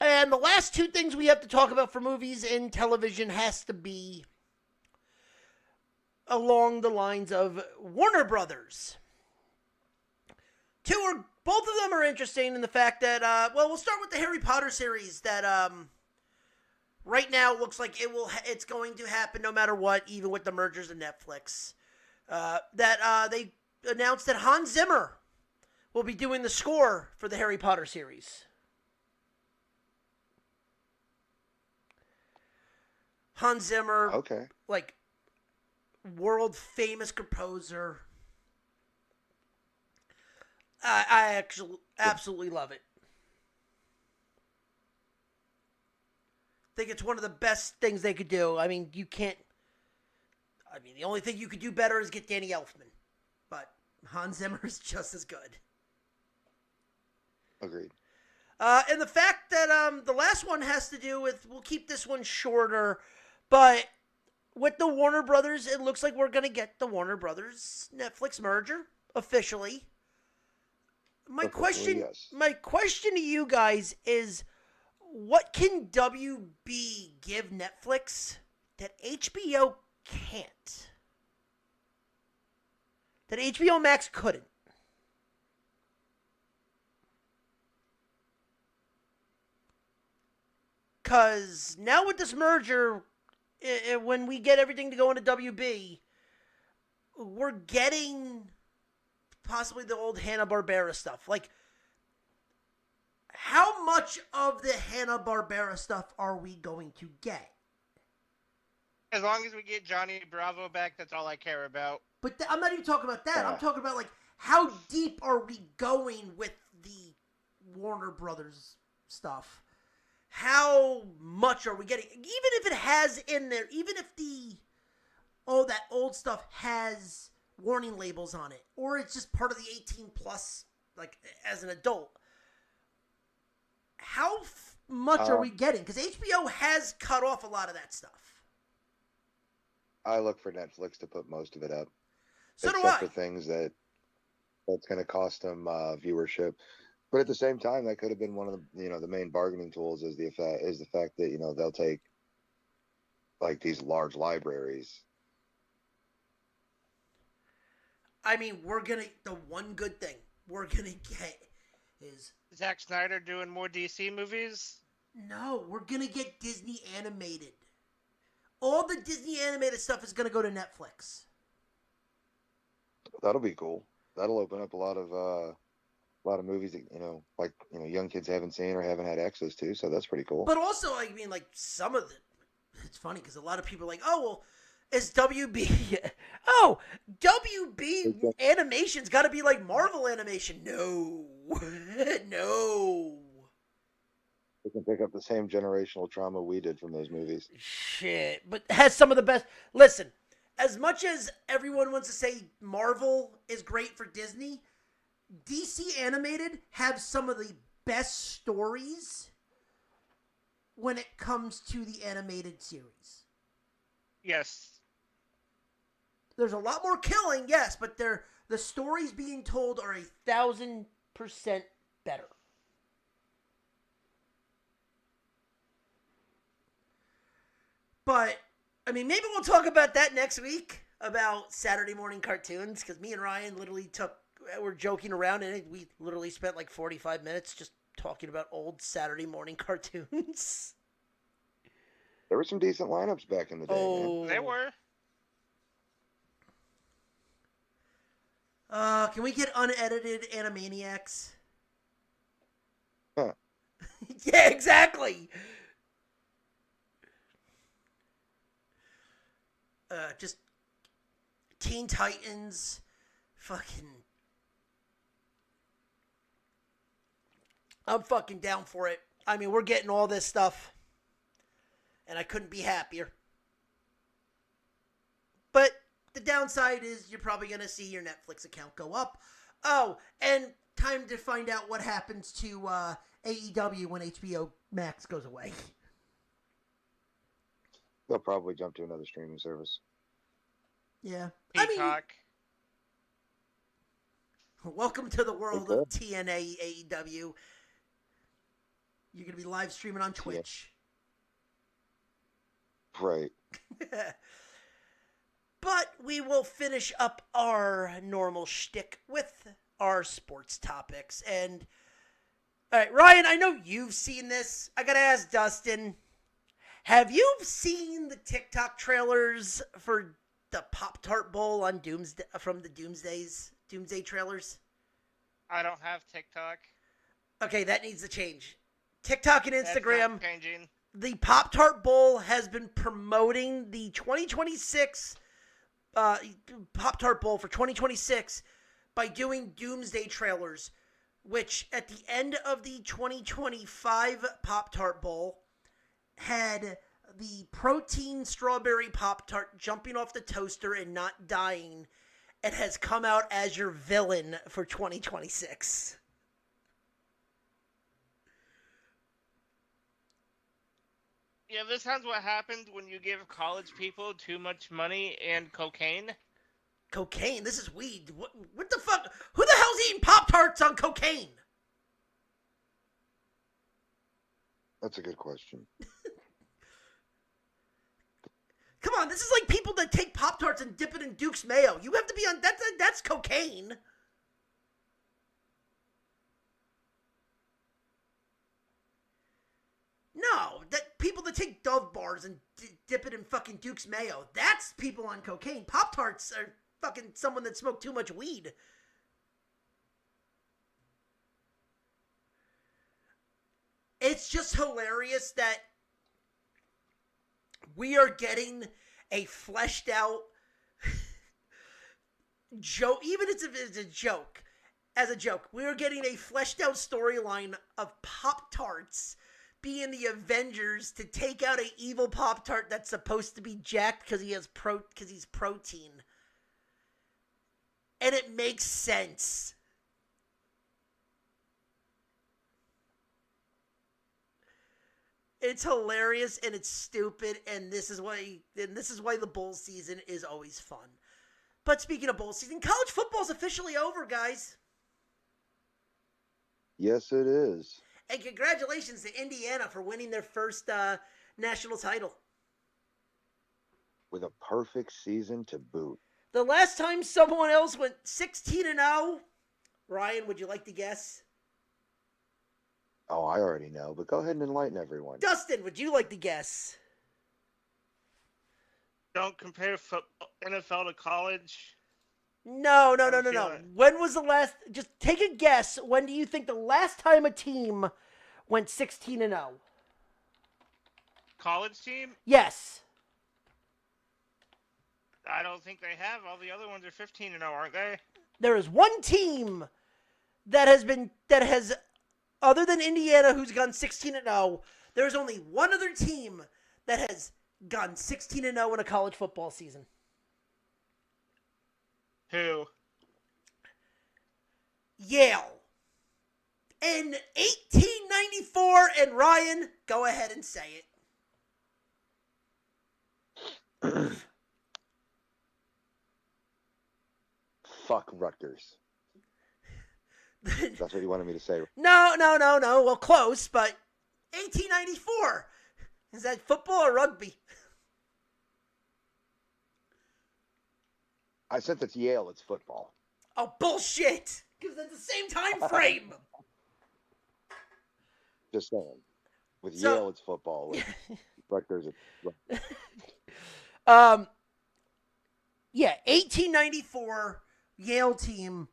And the last two things we have to talk about for movies and television has to be along the lines of Warner Brothers. Both of them are interesting in the fact that, we'll start with the Harry Potter series that, right now it looks like it's going to happen no matter what, even with the mergers of Netflix. They announced that Hans Zimmer will be doing the score for the Harry Potter series. Hans Zimmer, Okay. like, world famous composer. I actually absolutely love it. Think it's one of the best things they could do. I mean, the only thing you could do better is get Danny Elfman. But Hans Zimmer is just as good. Agreed. And the fact that the last one has to do with, we'll keep this one shorter, but with the Warner Brothers, it looks like we're going to get the Warner Brothers Netflix merger officially. My question to you guys is, what can WB give Netflix that HBO can't? That HBO Max couldn't? Because now with this merger, when we get everything to go into WB, we're getting possibly the old Hanna-Barbera stuff. Like, how much of the Hanna-Barbera stuff are we going to get? As long as we get Johnny Bravo back, that's all I care about. But I'm not even talking about that. I'm talking about, like, how deep are we going with the Warner Brothers stuff? How much are we getting? Even if it has in there, even if that old stuff has warning labels on it, or it's just part of the 18 plus, like, as an adult, how much are we getting? Because HBO has cut off a lot of that stuff. I look for Netflix to put most of it up. So do I. Except for things that's going to cost them viewership. But at the same time, that could have been one of the main bargaining tools is the fact that they'll take like these large libraries. I mean, the one good thing we're gonna get is Zack Snyder doing more DC movies? No, we're gonna get Disney animated. All the Disney animated stuff is gonna go to Netflix. That'll be cool. That'll open up a lot of movies that young kids haven't seen or haven't had access to. So that's pretty cool. But also, I mean, like some of it's funny because a lot of people are like, oh well, is WB? Oh, WB animation's got to be like Marvel animation. No, no. They can pick up the same generational trauma we did from those movies. Shit, but has some of the best. Listen, as much as everyone wants to say Marvel is great for Disney, DC animated have some of the best stories when it comes to the animated series. Yes. There's a lot more killing, yes, but the stories being told are 1,000% better. But, I mean, maybe we'll talk about that next week, about Saturday morning cartoons, because me and Ryan literally we're joking around, and we literally spent like 45 minutes just talking about old Saturday morning cartoons. There were some decent lineups back in the day, man. Oh, They were. Can we get unedited Animaniacs? Huh. Yeah, exactly. Just Teen Titans, fucking. I'm fucking down for it. I mean, we're getting all this stuff, and I couldn't be happier. But the downside is you're probably going to see your Netflix account go up. Oh, and time to find out what happens to AEW when HBO Max goes away. They'll probably jump to another streaming service. Yeah. Peacock. I mean, welcome to the world of TNA AEW. You're going to be live streaming on Twitch. Yeah. Right. But we will finish up our normal shtick with our sports topics. And, all right, Ryan, I know you've seen this. I got to ask Dustin, have you seen the TikTok trailers for the Pop-Tart Bowl on from the Doomsday trailers? I don't have TikTok. Okay, that needs to change. TikTok and Instagram. That's not changing. The Pop-Tart Bowl has been promoting the 2026 Pop-Tart Bowl for 2026 by doing Doomsday trailers, which at the end of the 2025 Pop-Tart Bowl had the protein strawberry Pop-Tart jumping off the toaster and not dying, and has come out as your villain for 2026. Yeah, this sounds what happens when you give college people too much money and cocaine. Cocaine? This is weed. What the fuck? Who the hell's eating Pop-Tarts on cocaine? That's a good question. Come on, this is like people that take Pop-Tarts and dip it in Duke's mayo. You have to be on... That's cocaine. No, that people that take Dove bars and dip it in fucking Duke's mayo. That's people on cocaine. Pop-Tarts are fucking someone that smoked too much weed. It's just hilarious that we are getting a fleshed out joke, even if it's a joke. As a joke, we are getting a fleshed out storyline of Pop-Tarts being the Avengers to take out an evil Pop-Tart that's supposed to be jacked because he's protein. And it makes sense. It's hilarious and it's stupid, and this is why the bowl season is always fun. But speaking of bowl season, college football's officially over, guys. Yes, it is. And congratulations to Indiana for winning their first national title. With a perfect season to boot. The last time someone else went 16-0, Ryan, would you like to guess? Oh, I already know, but go ahead and enlighten everyone. Dustin, would you like to guess? Don't compare NFL to college. No. When was the last... Just take a guess. When do you think the last time a team went 16-0? College team? Yes. I don't think they have. All the other ones are 15-0, aren't they? There is one team that has other than Indiana who's gone 16-0. There's only one other team that has gone 16-0 in a college football season. Who? Yale. In 1894, and Ryan, go ahead and say it. Fuck Rutgers. That's what you wanted me to say. No. Well, close, but 1894. Is that football or rugby? I said it's Yale, it's football. Oh, bullshit. Because it's the same time frame. Just saying. With Yale, it's football. With like there's a. Yeah, 1894 Yale team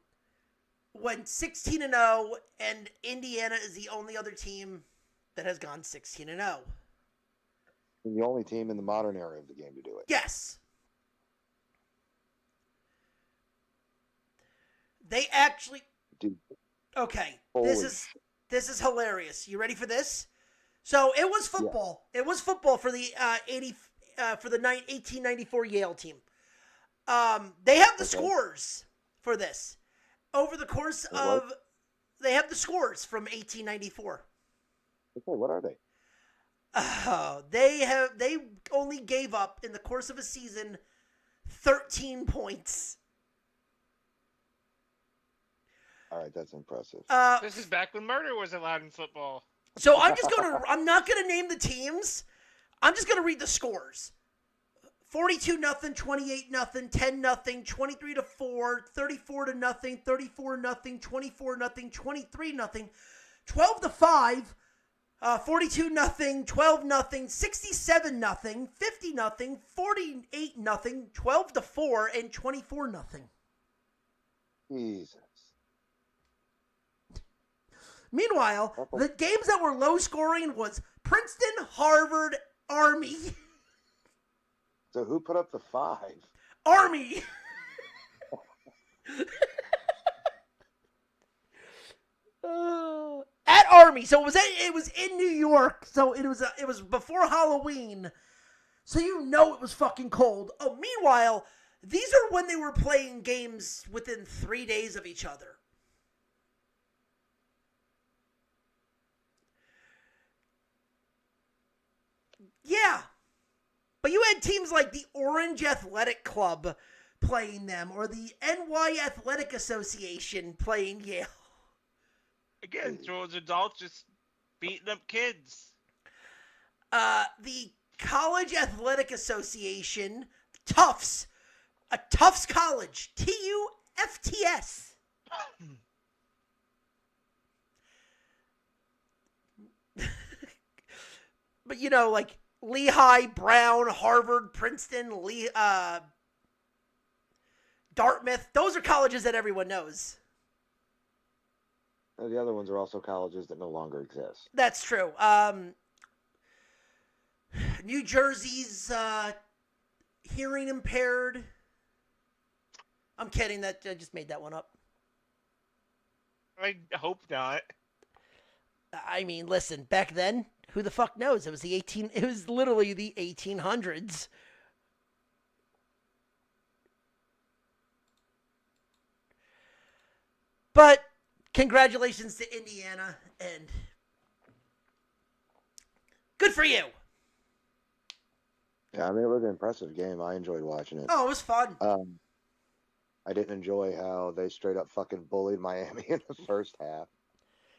went 16-0, and Indiana is the only other team that has gone 16-0. The only team in the modern era of the game to do it. Yes. They actually. Dude. Okay, Holy this is hilarious. You ready for this? So it was football. Yeah. It was football for the 1894 Yale team. They have the scores for this over the course of. They have the scores from 1894. Okay, what are they? They only gave up in the course of a season 13 points. All right, that's impressive. This is back when murder was allowed in football. So I'm not gonna name the teams. I'm just gonna read the scores. 42-0, 28-0, 10-0, 23-4, 34-0, 34-0, 24-0, 23-0, 12-5, 42-0, 12-0, 67-0, 50-0, 48-0, 12-4, and 24-0. Jesus. Meanwhile, the games that were low scoring was Princeton, Harvard, Army. So who put up the 5? Army. At Army. So it was in New York. So it was before Halloween. So it was fucking cold. Oh, meanwhile, these are when they were playing games within 3 days of each other. Yeah. But you had teams like the Orange Athletic Club playing them, or the NY Athletic Association playing Yale. Again, towards adults just beating up kids. The College Athletic Association, Tufts, a Tufts College, TUFTS. But like Lehigh, Brown, Harvard, Princeton, Dartmouth. Those are colleges that everyone knows. The other ones are also colleges that no longer exist. That's true. New Jersey's hearing impaired. I'm kidding. I just made that one up. I hope not. I mean, listen, back then, who the fuck knows? It was literally the 1800s. But congratulations to Indiana, and good for you. Yeah, I mean, it was an impressive game. I enjoyed watching it. Oh, it was fun. I didn't enjoy how they straight up fucking bullied Miami in the first half.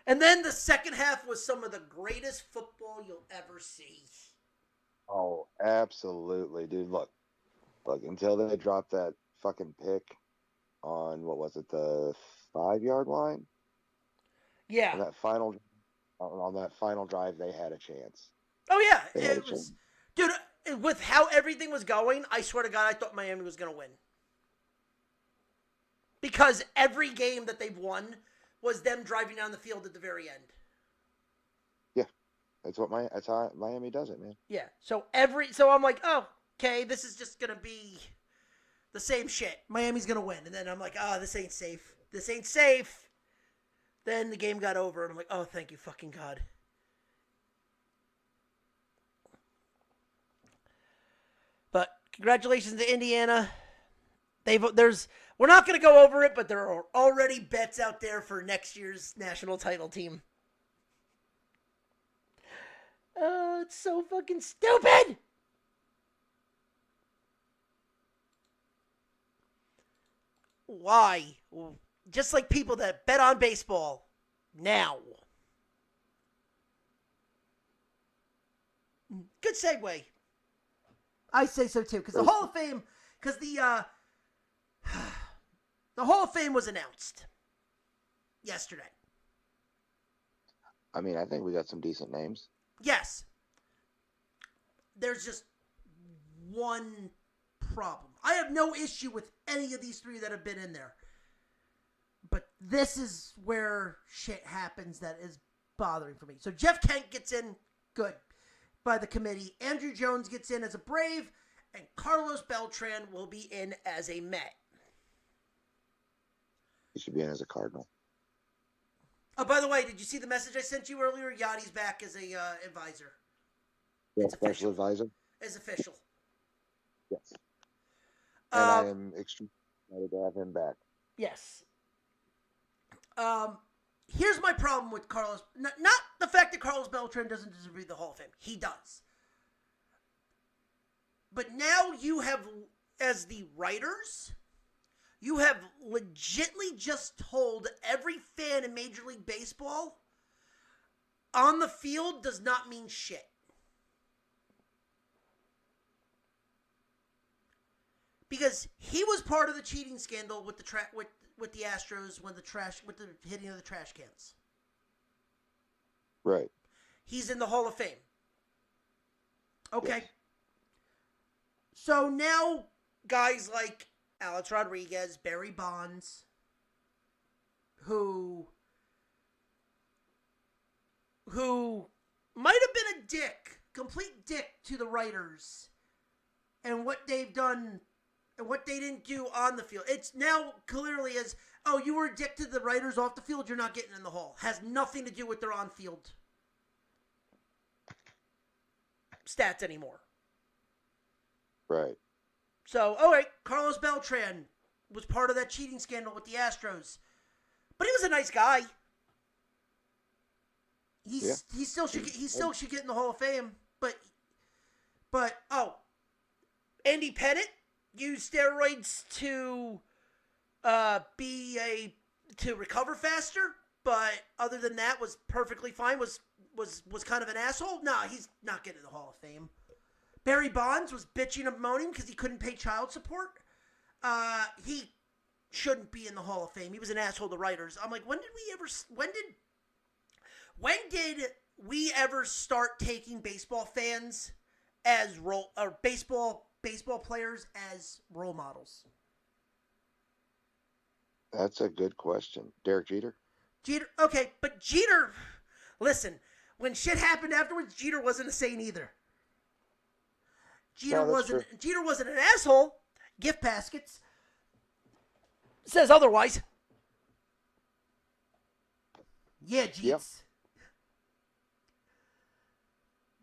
And then the second half was some of the greatest football you'll ever see. Oh, absolutely, dude. Look, until they dropped that fucking pick on, what was it, the 5-yard line? Yeah. On that final drive, they had a chance. Oh, yeah. It was, dude, with how everything was going, I swear to God, I thought Miami was going to win. Because every game that they've won was them driving down the field at the very end. Yeah. That's how Miami does it, man. Yeah. So I'm like, oh, okay, this is just gonna be the same shit. Miami's gonna win. And then I'm like, oh, this ain't safe. This ain't safe. Then the game got over, and I'm like, oh, thank you fucking God. But congratulations to Indiana. We're not going to go over it, but there are already bets out there for next year's national title team. Oh, it's so fucking stupid! Why? Just like people that bet on baseball now. Good segue. I say so too, because the Hall of Fame, the Hall of Fame was announced yesterday. I mean, I think we got some decent names. Yes. There's just one problem. I have no issue with any of these three that have been in there. But this is where shit happens that is bothering for me. So Jeff Kent gets in, good, by the committee. Andrew Jones gets in as a Brave, and Carlos Beltran will be in as a Met. He should be in as a Cardinal. Oh, by the way, did you see the message I sent you earlier? Yachty's back as a advisor. Yeah, It's special official. advisor. It's official. Yes. And I am extremely excited to have him back. Yes. Here's my problem with Carlos. Not the fact that Carlos Beltran doesn't deserve to be the Hall of Fame. He does. But now you have, as the writers, you have legitimately just told every fan in Major League Baseball on the field does not mean shit. Because he was part of the cheating scandal with the with the Astros when the hitting of the trash cans. Right. He's in the Hall of Fame. Okay. Yes. So now guys like Alex Rodriguez, Barry Bonds, who might have been a dick, complete dick to the writers and what they've done and what they didn't do on the field. It's now clearly as, oh, you were a dick to the writers off the field, you're not getting in the Hall. Has nothing to do with their on-field stats anymore. Right. So, all right, Carlos Beltran was part of that cheating scandal with the Astros. But he was a nice guy. He still should get in the Hall of Fame. But Andy Pettitte used steroids to recover faster, but other than that was perfectly fine. Was kind of an asshole. No, he's not getting in the Hall of Fame. Barry Bonds was bitching and moaning because he couldn't pay child support. He shouldn't be in the Hall of Fame. He was an asshole to writers. I'm like, when did we ever start taking baseball fans as baseball players as role models? That's a good question. Derek Jeter? Okay, but Jeter, listen, when shit happened afterwards, Jeter wasn't a saint either. Jeter wasn't an asshole. Gift baskets says otherwise. Yeah, Jeets. Yep.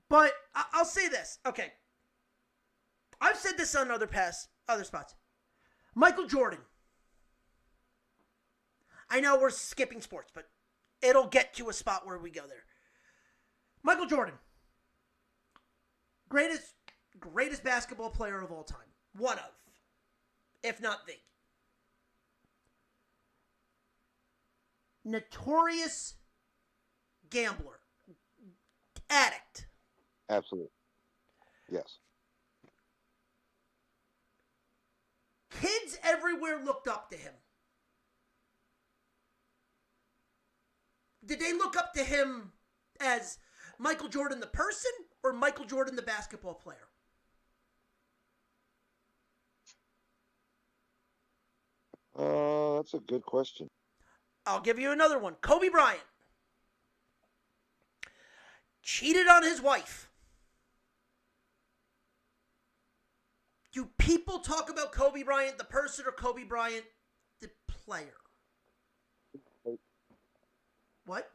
But I'll say this. Okay. I've said this on other spots. Michael Jordan. I know we're skipping sports, but it'll get to a spot where we go there. Michael Jordan. Greatest basketball player of all time. One of. If not the. Notorious gambler. Addict. Absolutely. Yes. Kids everywhere looked up to him. Did they look up to him as Michael Jordan the person or Michael Jordan the basketball player? That's a good question. I'll give you another one. Kobe Bryant. Cheated on his wife. Do people talk about Kobe Bryant the person or Kobe Bryant the player? What?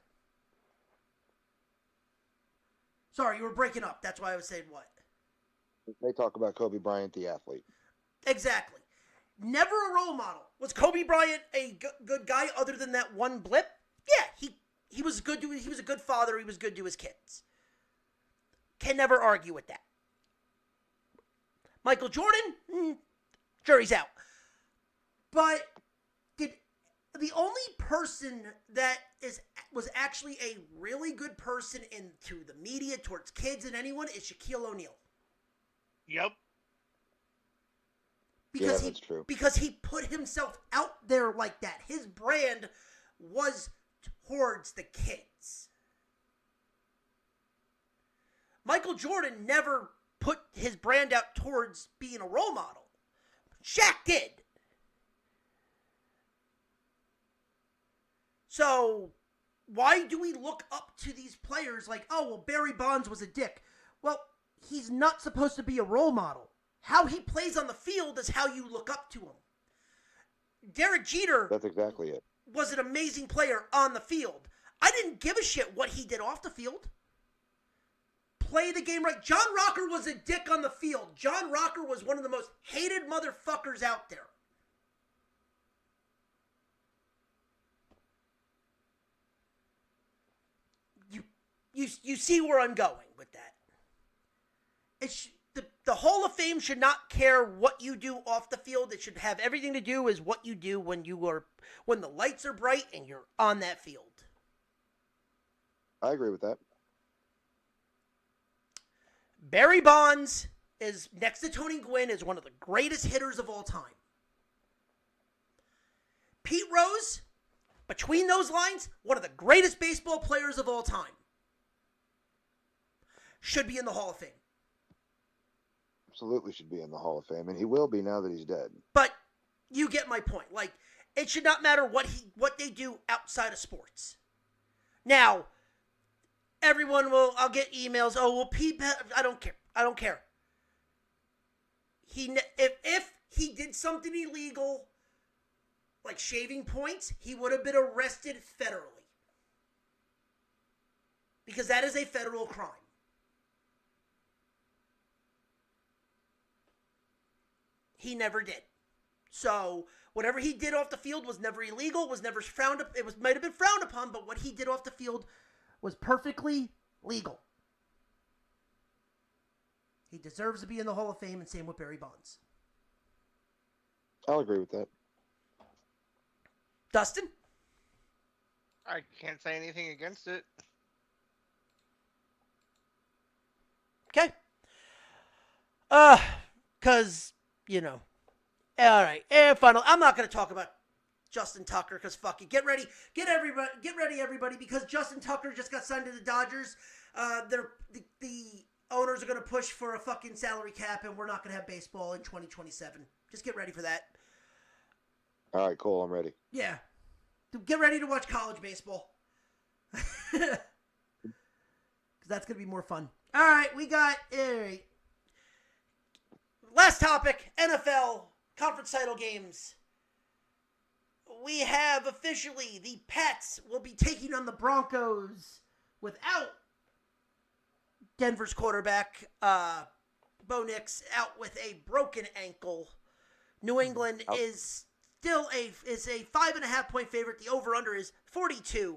Sorry, you were breaking up. That's why I was saying what? They talk about Kobe Bryant, the athlete. Exactly. Never a role model. Was Kobe Bryant a good guy other than that one blip? Yeah, he was good. He was a good father. He was good to his kids. Can never argue with that. Michael Jordan, jury's out. But the only person that was actually a really good person into the media towards kids and anyone is Shaquille O'Neal. Yep. Because that's true. Because he put himself out there like that. His brand was towards the kids. Michael Jordan never put his brand out towards being a role model. Shaq did. So why do we look up to these players like, oh, well, Barry Bonds was a dick? Well, he's not supposed to be a role model. How he plays on the field is how you look up to him. Derek Jeter. That's exactly it. Was an amazing player on the field. I didn't give a shit what he did off the field. Play the game right. John Rocker was a dick on the field. John Rocker was one of the most hated motherfuckers out there. You see where I'm going with that. The Hall of Fame should not care what you do off the field. It should have everything to do with what you do when the lights are bright and you're on that field. I agree with that. Barry Bonds is, next to Tony Gwynn, is one of the greatest hitters of all time. Pete Rose, between those lines, one of the greatest baseball players of all time. Should be in the Hall of Fame. Absolutely should be in the Hall of Fame, and he will be now that he's dead. But you get my point. Like, it should not matter what they do outside of sports. Now, I'll get emails. Oh, well, Pete, I don't care. I don't care. If he did something illegal, like shaving points, he would have been arrested federally. Because that is a federal crime. He never did. So whatever he did off the field was never illegal, was never frowned upon. It might have been frowned upon, but what he did off the field was perfectly legal. He deserves to be in the Hall of Fame, and same with Barry Bonds. I'll agree with that. Dustin? I can't say anything against it. Okay. Because, all right. And final. I'm not going to talk about Justin Tucker because fuck it. Get ready, everybody, because Justin Tucker just got signed to the Dodgers. The owners are going to push for a fucking salary cap, and we're not going to have baseball in 2027. Just get ready for that. All right, cool. I'm ready. Yeah. Get ready to watch college baseball. Because that's going to be more fun. All right, we got... Last topic, NFL conference title games. We have officially the Pats will be taking on the Broncos without Denver's quarterback, Bo Nix, out with a broken ankle. New England is still a 5.5 point favorite. The over-under is 42.5.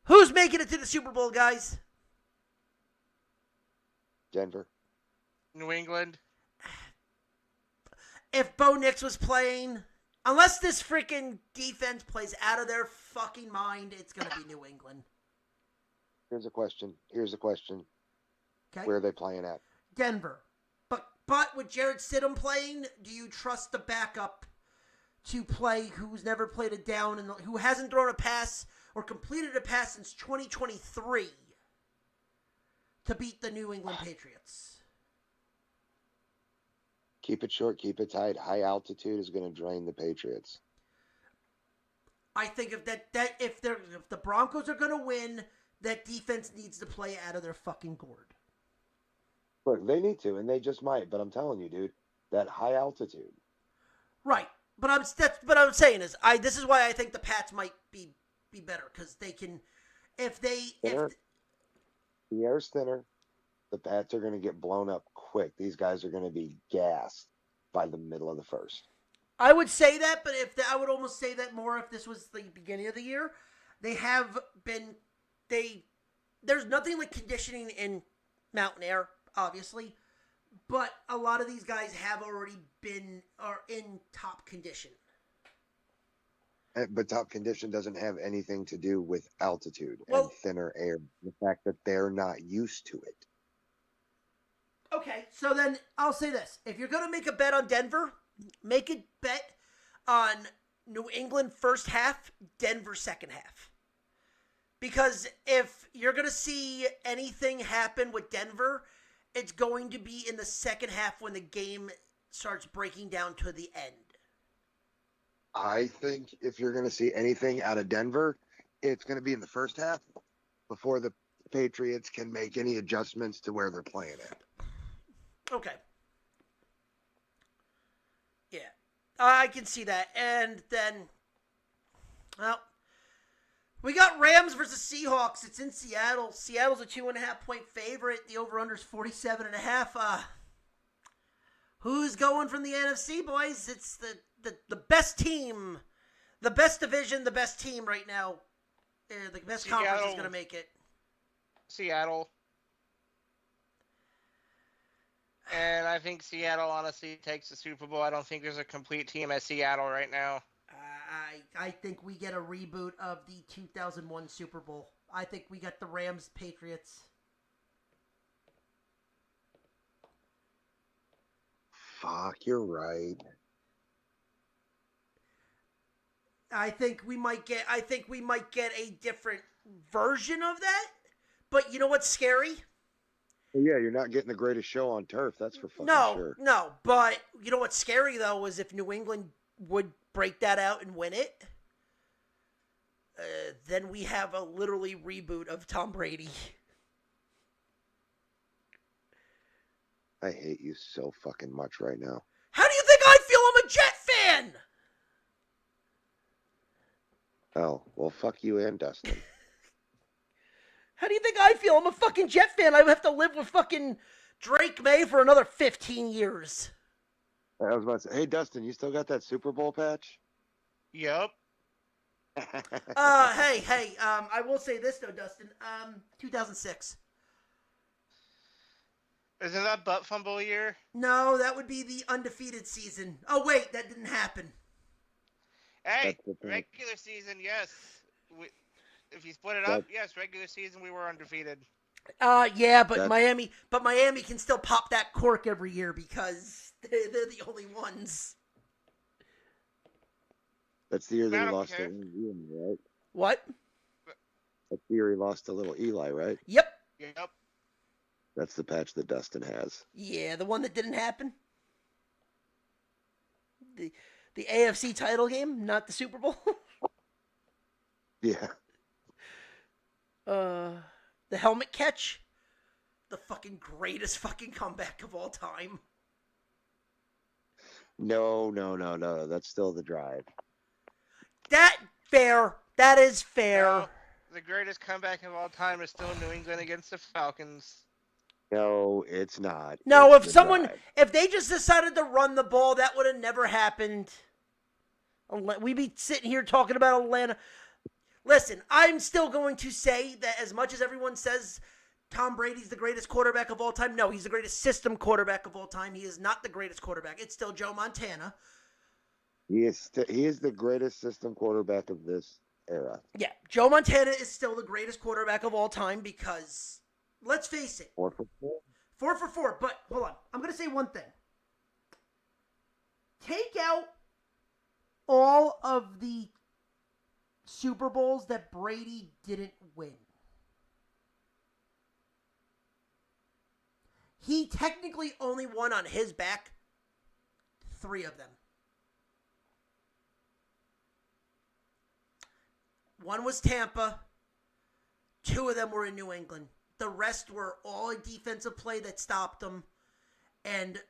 Who's making it to the Super Bowl, guys? Denver. New England. If Bo Nix was playing, unless this freaking defense plays out of their fucking mind, it's going to be New England. Here's a question. Okay. Where are they playing at? Denver. But with Jared Stidham playing, do you trust the backup to play who's never played a down and who hasn't thrown a pass or completed a pass since 2023 to beat the New England Patriots? Keep it short, keep it tight. High altitude is going to drain the Patriots. I think if the Broncos are going to win, that defense needs to play out of their fucking gourd. Look, they need to, and they just might. But I'm telling you, dude, that high altitude. Right, but I'm saying is this is why I think the Pats might be better because they can The air's thinner. The Pats are going to get blown up quick. These guys are going to be gassed by the middle of the first. I would say that, but I would almost say that more if this was the beginning of the year. There's nothing like conditioning in mountain air, obviously, but a lot of these guys have already are in top condition. But top condition doesn't have anything to do with altitude and thinner air. The fact that they're not used to it. Okay, so then I'll say this. If you're going to make a bet on Denver, make a bet on New England first half, Denver second half. Because if you're going to see anything happen with Denver, it's going to be in the second half when the game starts breaking down to the end. I think if you're going to see anything out of Denver, it's going to be in the first half before the Patriots can make any adjustments to where they're playing at. Okay. Yeah. I can see that. And then, well, we got Rams versus Seahawks. It's in Seattle. Seattle's a 2.5-point favorite. The over-under is 47.5. Who's going from the NFC, boys? It's the best team, the best division, the best team right now. The best Seattle. conference is going to make it. Seattle. And I think Seattle honestly takes the Super Bowl. I don't think there's a complete team at Seattle right now. I think we get a reboot of the 2001 Super Bowl. I think we got the Rams Patriots. Fuck, you're right. I think we might get a different version of that. But you know what's scary? Well, yeah, you're not getting the greatest show on turf. That's for fucking sure. No. But you know what's scary though is if New England would break that out and win it, then we have a literally reboot of Tom Brady. I hate you so fucking much right now. How do you think I feel? I'm a Jet fan. Oh, well, fuck you and Dustin. How do you think I feel? I'm a fucking Jet fan. I would have to live with fucking Drake May for another 15 years. I was about to say, hey, Dustin, you still got that Super Bowl patch? Yep. Hey, I will say this though, Dustin. 2006. Isn't that butt fumble year? No, that would be the undefeated season. Oh wait, that didn't happen. Hey, regular season, yes. If you split it up, yes, regular season we were undefeated. Yeah, but Miami can still pop that cork every year because they're the only ones. That's the year they lost to Eli, right? What? That's the year he lost to little Eli, right? Yep. That's the patch that Dustin has. Yeah, the one that didn't happen. The AFC title game, not the Super Bowl. Yeah. The helmet catch, the fucking greatest fucking comeback of all time. No. That's still the drive. That is fair. No, the greatest comeback of all time is still New England against the Falcons. No, it's not. No, it's if they just decided to run the ball, that would have never happened. We'd be sitting here talking about Atlanta. Listen, I'm still going to say that as much as everyone says Tom Brady's the greatest quarterback of all time, no, he's the greatest system quarterback of all time. He is not the greatest quarterback. It's still Joe Montana. He is the greatest system quarterback of this era. Yeah, Joe Montana is still the greatest quarterback of all time because, let's face it. 4 for 4. 4 for 4, but hold on. I'm going to say one thing. Take out all of the Super Bowls that Brady didn't win. He technically only won on his back 3 of them. One was Tampa. 2 of them were in New England. The rest were all a defensive play that stopped him. And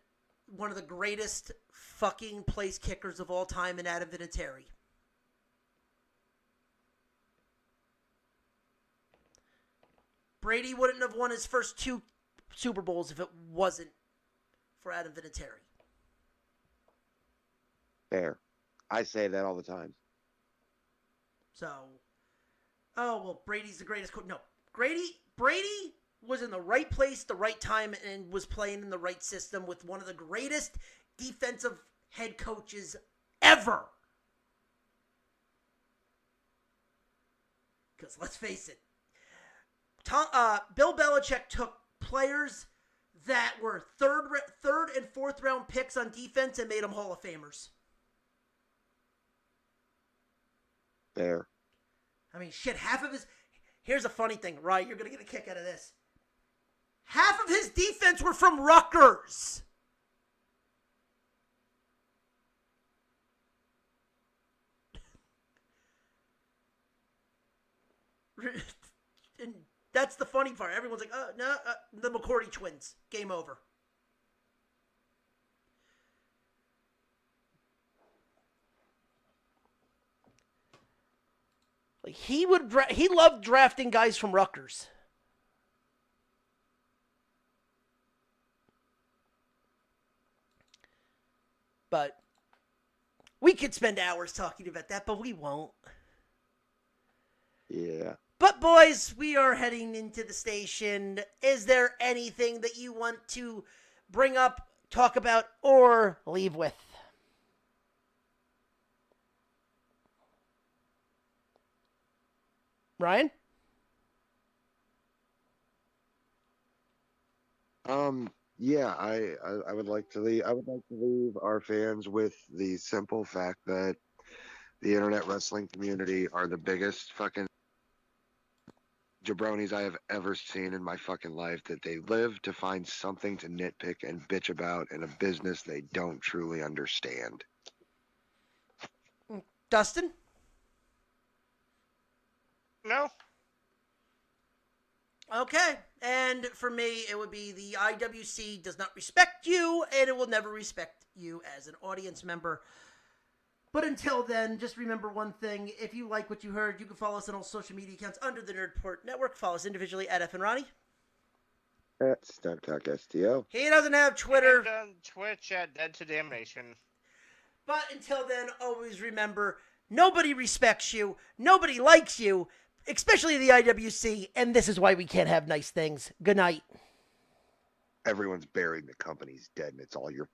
one of the greatest fucking place kickers of all time in Adam Vinatieri. Brady wouldn't have won his first 2 Super Bowls if it wasn't for Adam Vinatieri. Fair. I say that all the time. So, Brady's the greatest. No, Brady was in the right place, the right time, and was playing in the right system with one of the greatest defensive head coaches ever. Because let's face it, Bill Belichick took players that were third and fourth round picks on defense and made them Hall of Famers. Fair. I mean, shit, half of Here's a funny thing, right? You're going to get a kick out of this. Half of his defense were from Rutgers. And that's the funny part. Everyone's like, no, the McCourty twins. Game over. Like he loved drafting guys from Rutgers. But we could spend hours talking about that, but we won't. Yeah. But boys, we are heading into the station. Is there anything that you want to bring up, talk about, or leave with? Ryan? Yeah, I would like to leave our fans with the simple fact that the internet wrestling community are the biggest fucking jabronis I have ever seen in my fucking life, that they live to find something to nitpick and bitch about in a business they don't truly understand. Dustin? No. Okay, and for me, it would be the IWC does not respect you, and it will never respect you as an audience member. But until then, just remember one thing. If you like what you heard, you can follow us on all social media accounts under the Nerdport Network. Follow us individually at F and Ronnie. At Stunt Talk STO. He doesn't have Twitter. And on Twitch at Dead to Damnation. But until then, always remember, nobody respects you, nobody likes you, especially the IWC, and this is why we can't have nice things. Good night. Everyone's buried and the company's dead, and it's all your